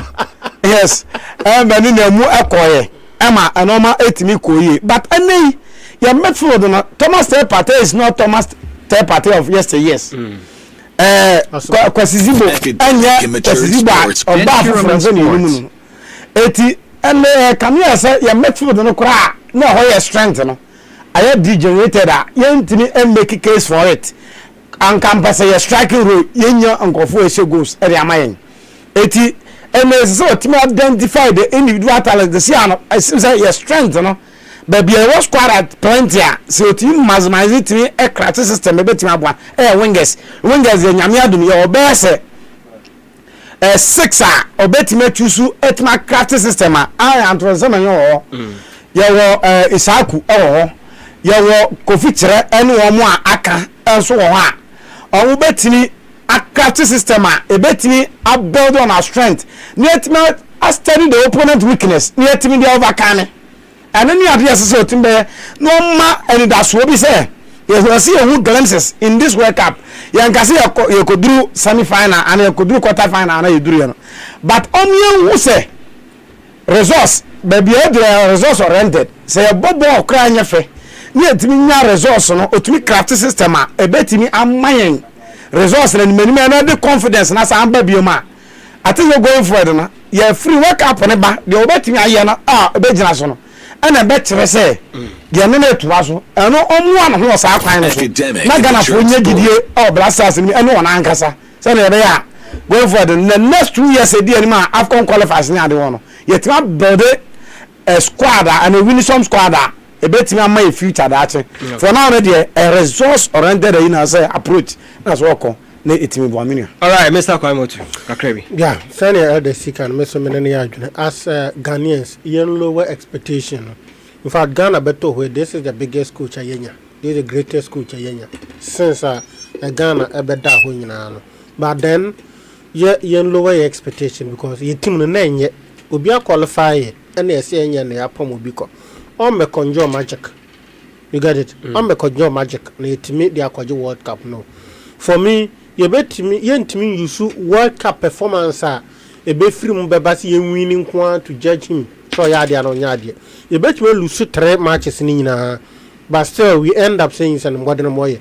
yes bani namu ekoye ema anoma etimi koye but anei your midfield no Thomas Partey is not Thomas Partey of yesteryears kwasizibo anya kwasizibo oba for ni mu eti ene kamia say your midfield no kra na ho strength no I degenerated yentimi make case for it and campus your striking role yenya ankofo ese goals e dey amayen eti ene so timi identify the individual talent the see I say your strength no but be a squad at plenty so team maximize it a craft system e betimi abua wingers e nyame adum ye obese 6 obetimi chusu etima craft system Antoine yo ye Isaku yawo kofikyere ene omo aka enso wo ha owo betini a craft system ebetini a build on our strength netime a study the opponent weakness netime dey overcome and any advice so timbe no ma any that's what we say yes we see who glimpses in this World Cup yan kasi you could do semi final and you could do quarter final and you do you but only who say resource baby resource oriented say bobo kra nyefe ni etimi nya resource no otimi craft system ebetimi amayen resource na nimani na the confidence na sa amba bioma ati you going for it na you free work up ne ba de obetimi aye na ebegina so no ana betre say de ne na tuwa so eno omu an ho sa kwan no so na gana fo nya gidie Blasters ni eno wona ankasa say na be ya going for the next 2 years e di ma AFCON qualifiers ni ade wono yetima build a squad and a win some squad ebetimi am my future that for now already a resource oriented approach that's what call na etimi bo amini. All right, Mr. Kwaimotu Akrebi. Yeah, senior the seeker meso menene adwene as Ghanaians yen lower expectation. In fact, Ghana beto where this is the biggest coach ayenya. This is the greatest coach ayenya since Ghana ebeda ho nyina no. But then yen lower expectation because your team no nenye obi qualify and yes yen na yapom obi ko. On me conjure magic. You get it? On me conjure magic. Na yetimi the akwaje World Cup no. For me, you betimi yentimi use World Cup performance e be free mu beba si yen winning kwan to judge him. So ya dia no nya dia. You betimi lose 3 matches ni nyina. But still we end up saying some what no moye.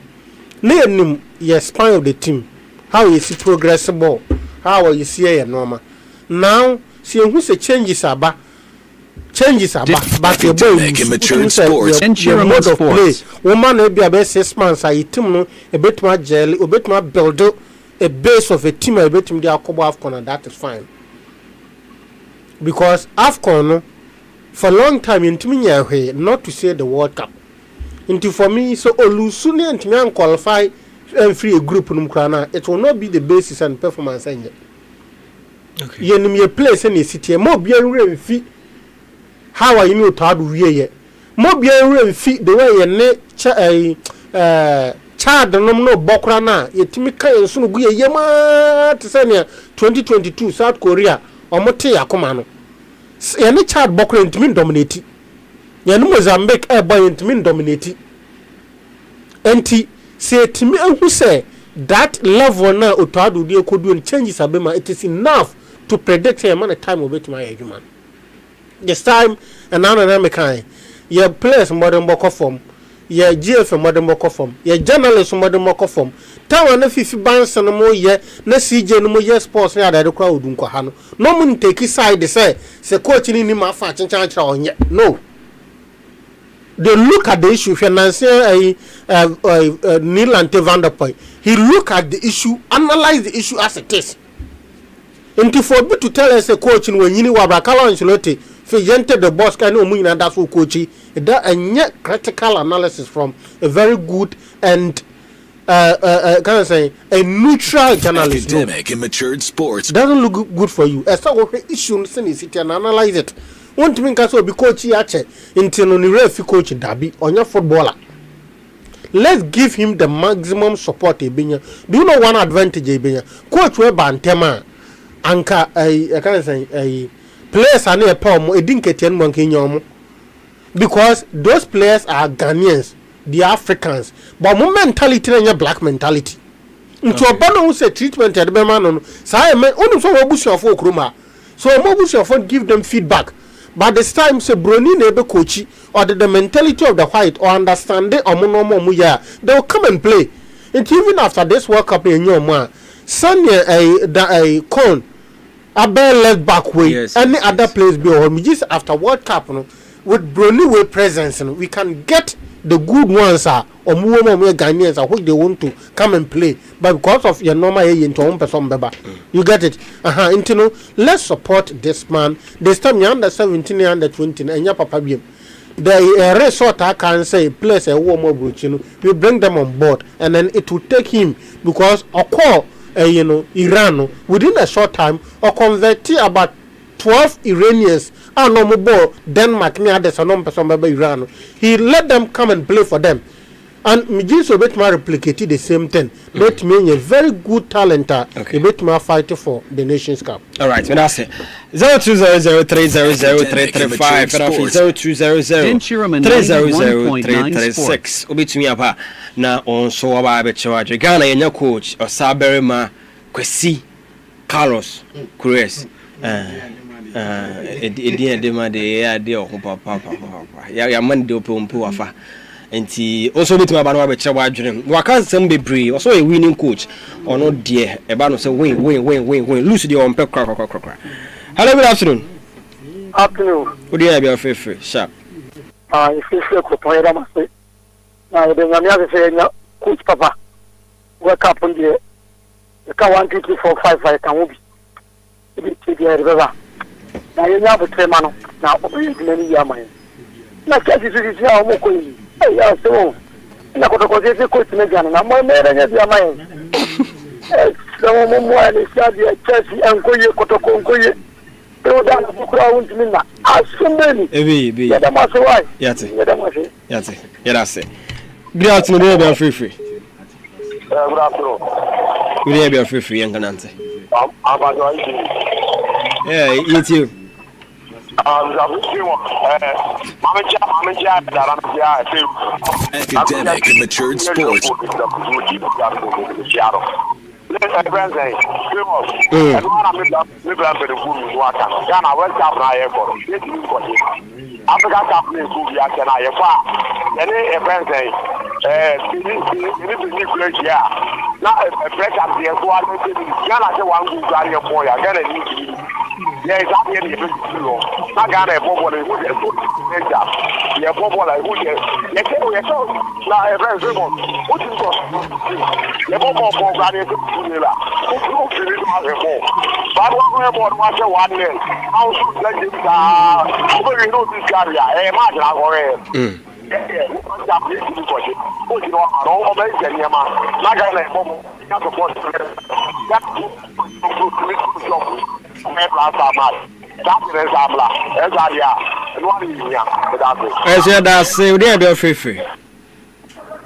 Na enim ye span of the team. How you see progressible. How you see your normal. Now, see who say changes aba. Changes but your boy mature sports and mode of play. Woman will be about 6 months. I team no a bit more jelly, a bit more build a base of a team. A bit more AFCON, and that is fine. Because AFCON for a long time in Timinya, not to say the World Cup. Into for me, so Olusuni and Timian qualify and free a group in Ukraine. It will not be the basis and performance. Okay. You name your place in the city. More be fit. How are you to do here? More be fit the way you child no bokra na yetimi kan enso no gu yema te say ne 2022 South Korea omote yakoma no ye ne child bokra ntimi dominate ye no Mozambique boy ntimi dominate enti say timi anhu say that level na otado de kodu and changes abema it is enough to predict a man a time of it my human this time and now na kind your players modern boko form your GF modern boko form your journalists modern boko form tawa na fifi bansa no mo ye na CJ no mo ye sports na da kwa odun kwa ha no mun take side say coach ni ma fa chinchan chira onye no. They look at the issue. If you're Neil Ante Van der Poel, he look at the issue, analyze the issue as it is. And to forbid to tell us a coach when you know Wabakala Ancelotti, if you enter the box, I know Muna that's who coachy. That a yet critical analysis from a very good and can I say a neutral journalist. Academic and matured sports doesn't look good for you. As a issue, sit and analyze it. Want to make us be coach yache until no refi coach Dabi on your footballer. Let's give him the maximum support. Do you know one advantage? Coach we bantema anka I can't say a players are near palm. It didn't get any because those players are Ghanaians, the Africans, but more mentality than your black mentality. Into a banner who say treatment at the man. So I mean, only for Obusi of Okruma. So Obusi of give them feedback. But this time, say Bruni neighbor coachy or the mentality of the white or understanding or muya, they will come and play. And even after this World Cup in your man, Sanya a con a bear left back way, yes, any other place be or just after World Cup with Bruni way presence, we can get the good ones or more Ghanaians which they want to come and play. But because of your normal into one person, you get it. Let's support this man. This time you're under 17, under 20, and your papa beam. The resort I can say place a warm up, we bring them on board, and then it will take him because a call, Iran within a short time or convert about 12 Iranians are no more Denmark near the Sanom person Iran. He let them come and play for them. And Mijiso Betma replicated the same thing. But me a very good talent. Okay. Betma fighting for the Nations Cup. All right, that's it. 0200300335 and 0200300336. Obitumi apa na onso aba abechewa Ghana yenya coach Osaberema Kwesi Carlos Cruz. De ma de ya de papa ya man de opompo afa. Enti also bit my banu abeche wadwene waka nsem bebre also a winning coach ono de eba no say win lose the on pe kra. Hello, good afternoon. Good day, be fefe sharp. If you feel ko poera mase na de nyamia se na coach papa work up on the ka 1 2 3 4 5 5 kan obi ibi ti dia reba na yenya botrema no na obi many yaman na kasi su si a mo ko yi ya so na ko ko se ko tine gana na mo mere nya dia mai so mo mo ali sa dia chesi an ko ye ko to ko ye pero da na bukura un timina asumeni ebi ya da maso wai yate yate yerase good afternoon be free good afternoon good day be free yankanante yeah it's you academic and matured sports. Africa company go be at na yefa any event na pressure dey go out Ghana say one go carry your boy Ghana need yeah is that here the na Ghana football who dey go yeah football who dey yeah na event so what is go yeah football for Ghana to la who feel it as a ball but one ball was one year how should let it you know this guy imagine I go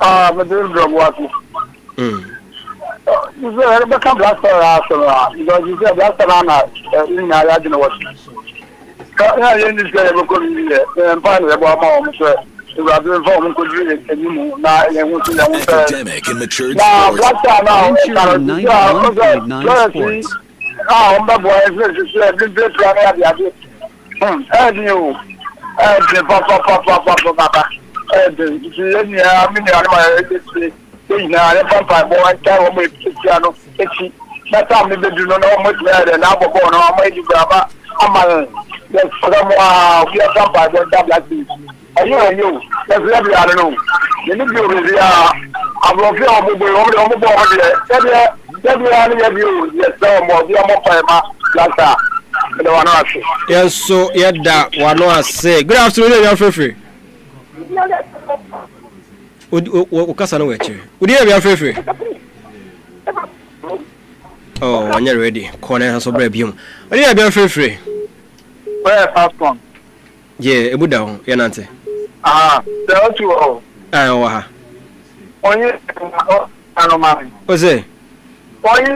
But this is what you said, become blaster, because you said blaster in my original was. In this guy, and finally, about my sir. Academic and matured sports. You, that's lovely. I don't know. You need to be over there. I'm going to feel yes, so yeah, that one was say. Good afternoon, your free. Would you have your free? Oh, when you're ready, corner has a brave you. Would you have your free? Where fast one? Yeah, it would down, Yanante. Tell you all. I Only what's it? Only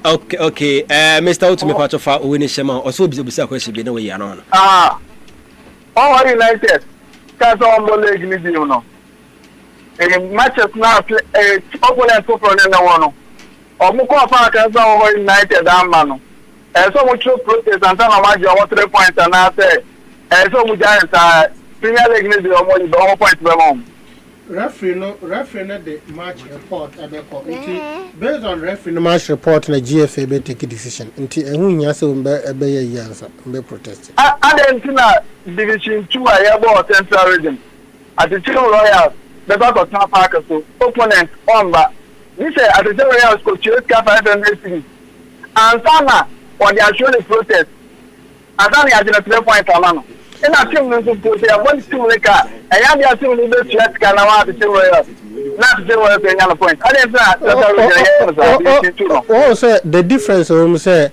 Okay, Mr. Ultimate part of our winning Shema or so busy question, you know, we are on. All United. That's all the leg, you know. In matches now, opponent for the one. Or Muko Park as all United and Mano. And so much protest and some of your 3 points and I say, and so much giants Premier League needs the only point to home. Referee the match report at the committee based on referee match report in the GFA be take a decision until who nyase be answer be protest. Argentina Division 2 Ayabo Central Region at the Chicken Royals the back of Town Park so opponent on but this at the Chicken Royals coach and Sana on the actual protest and then he has a 3 point alone. And I think we should say, I want to make a young young little chat can allow the children not to say a point. I didn't also the difference say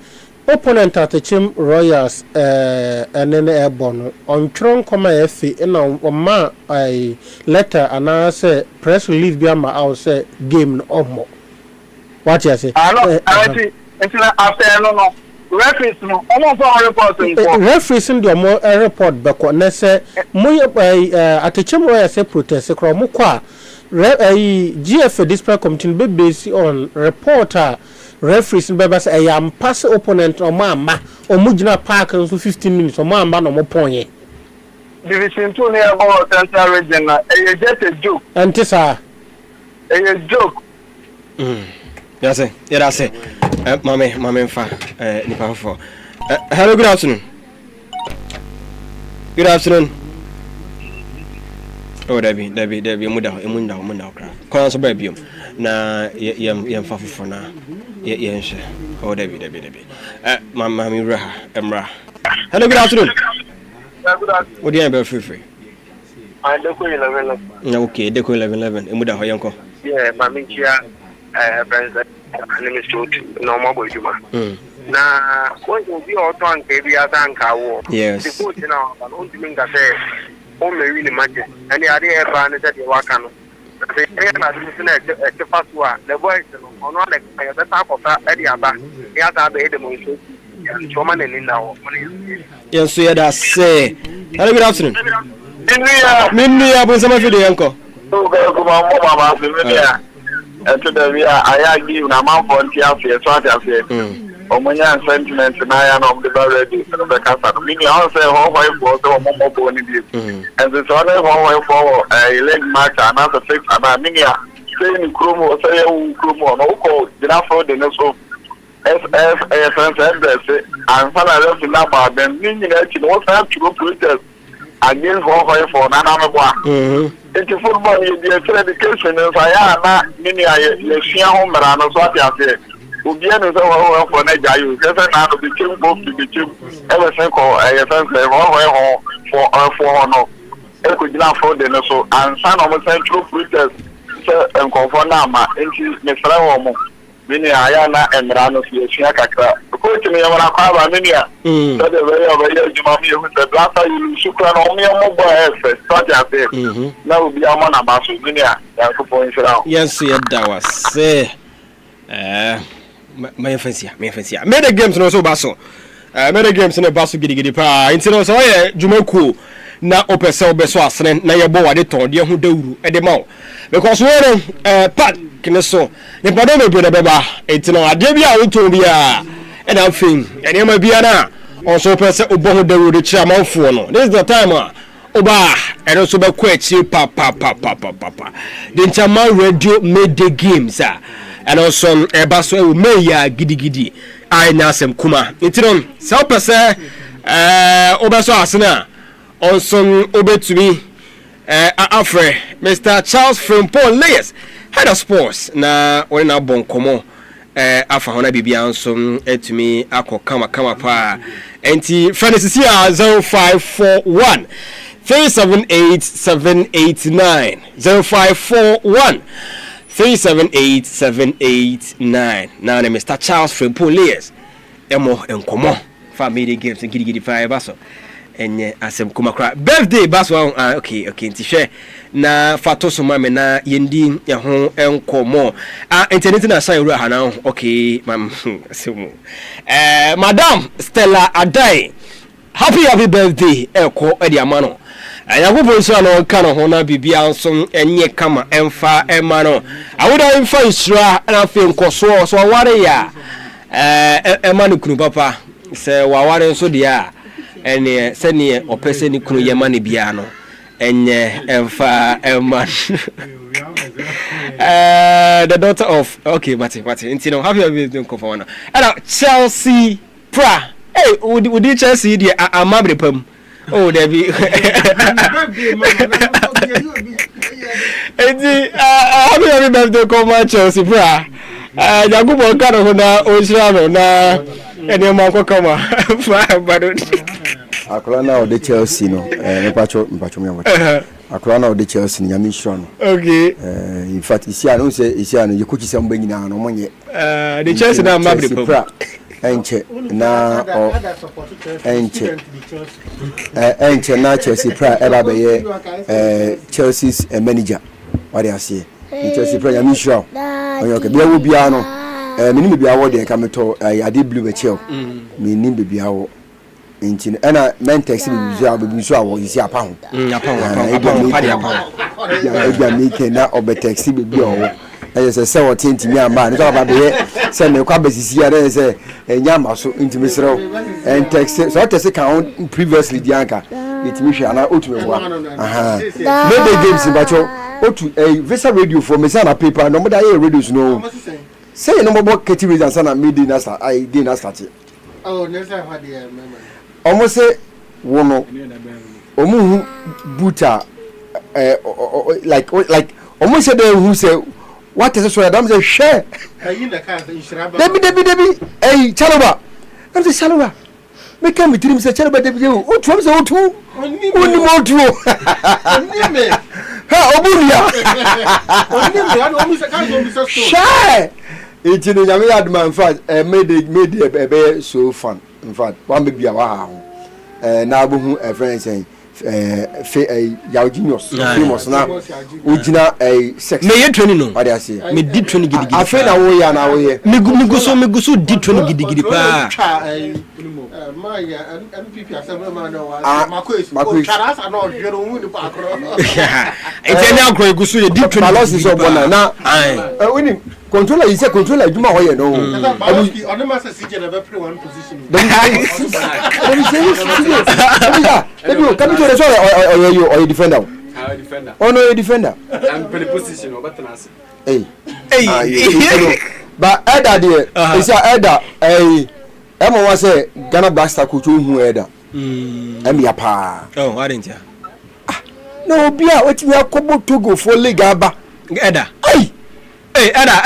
opponent at the Chim Royals and then airborne on Tron Comma FA and on ma a letter and I say press release beyond my house say game or more. What you say? I know, after no. Referees no almost all reports referees in the more report bako na say moye atechemo ya say protest kro mo kwa GF display committee be based on reporter referees be say am pass opponent o ma o mugina park so 15 minutes o ma no mo ponye Division 2 near about Central Region just a joke antisa a joke That's it. Yeah, that's it. Mame fa nipa for. Hello, good afternoon. Good afternoon. Oh, Debbie, munda kra. Kwa so ba biom. Na yem fa for na. Ye nhwe. Oh, Debbie. Mame raha, emra. Hello, good afternoon. Good afternoon. What do you have free? I Deco 11. Okay, Deco 11. Emuda ho yanko. Yeah, Mame chia friends name is normal boy juma na when you be out on baby asanka wo yes the coach now but on mean that say o me win the match and the area ban that you work on the na the first one the boys no no like the top of that area ba ya ta be the mo so choma ne now yes so that say hello good afternoon minni ya bo sama video yanko so go mama me to the I give na man volunteer for so that say omunya sentiment na ya no the ready so the casa meaning I say how for so mo boni bi and so na how for leg match and after 6 and meaning say ni kromo say kromo no ko dina for the so FFFFS and father of na ba ben meaning that you want to protest against how for na na mo it's football, the education is I many I home around so I say. Ubian is over for Negayu, because the team both to the team ever since I for no. I could not afford the so and son of a central protest and conform into Mr. Mini Ayana and Rano Fiakaka. Coach me when I call my minia. So the way over here, you mammy with the blaster, you should run on me a mobile effort. Such as it. Now will be a man about Minia. That's the point around. Yes, that was say. My fancy. Made the games no so basso. Made the games in a basso giddy pa. Instead so Jumoku na opesa obeso asene na yebo wade ton de hu dawuru e de ma because we pat kineso ne pado me brother beba etino ade bia wo ton bia e na fin ene ma bia na also opesa obo hu dawuru de chiamanfo no this is the time oba ero so be ko achi pa the Chama radio made the games and also eba so e me ya gidigidi ai na asem kuma etino se opesa obeso asene also obetumi afre Mr. Charles Frimpong Layers head of sports na we na bon komo afa hona bibia nso etumi akokama pa enti Francis here 0541 378789 0541 378789 na Mr. Charles Frimpong Layers emo enkomo family games gidi fa baso enye asem kuma kra birthday baso okay nti na fatoso mame na yendi ya ho enkomo internet na sign ru hana okay mam asemu madam Stella Adai happy birthday eko edi amano yakubo so na onka no ho na bibia nso enye kama emfa emano awoda emfa isra na fe nkoso so ware ya emanu kunu papa se waware nso dia ene sene opese ni kunu yema ne bia no enye emfa eman the daughter of okay mate ntino have you been ko for now and Chelsea pra hey would Chelsea dia amabre pam oh there be happy birthday ko Chelsea pra Jagubo karo ho na ojira na ene ma ko kama fa bado akora na o de Chelsea no mepacho me amot akora na o de Chelsea nya mi sure no okay in fact isia no yekuchi se mba nyina no monye de Chelsea na mabre po enche na o enche na Chelsea pra eba be ye Chelsea's manager what they say Chelsea pra nya mi sure oyo ke bia wo bia no minim bia wo de ka meto ade blue be chel minim bia wo intin ana men taxi be so awo isi apa ho apa ya make na obe taxi be bia wo se wo tintimi amba ni so ba be se me kwa besisi ya se nyama so intimi srew en taxi so taxi kan previously dianka itimi hwe ana otume bo maybe games bacho otu visa radio for me sana paper no moda ye radios no say no more keti reason sana me dey na start I dey na start oh next time what dey remember almost say wono omu buta like almost say they who say what is so adam say share in the car insuraba debi chaloba am say chaloba me come with him say chaloba debi o tu am say o tu oni mo tu oni me ha oburia oni me ado omu say kan omu say share it in the adman in fact made it so fun in fact one baby wa na abuhu friend saying yaw genius famous na ojina sex me ye training no what they say me did training gidigidi afa na wo ya miguso did training gidigidi pa ma ya MPP asem ma na wa makois charasa na odwero hu ni pa akro ite na akro iguso ye did training balance so bona na wini controller you say controller juma ho ye no on ma say CJ na be play one position or you defender defender oh no defender I'm play position o better as hey but elder there is elder emo wa say Ghana Black Star coach hu elder ya pa oh why didn't you no bia wetin ya kobo Togo for league aba elder elder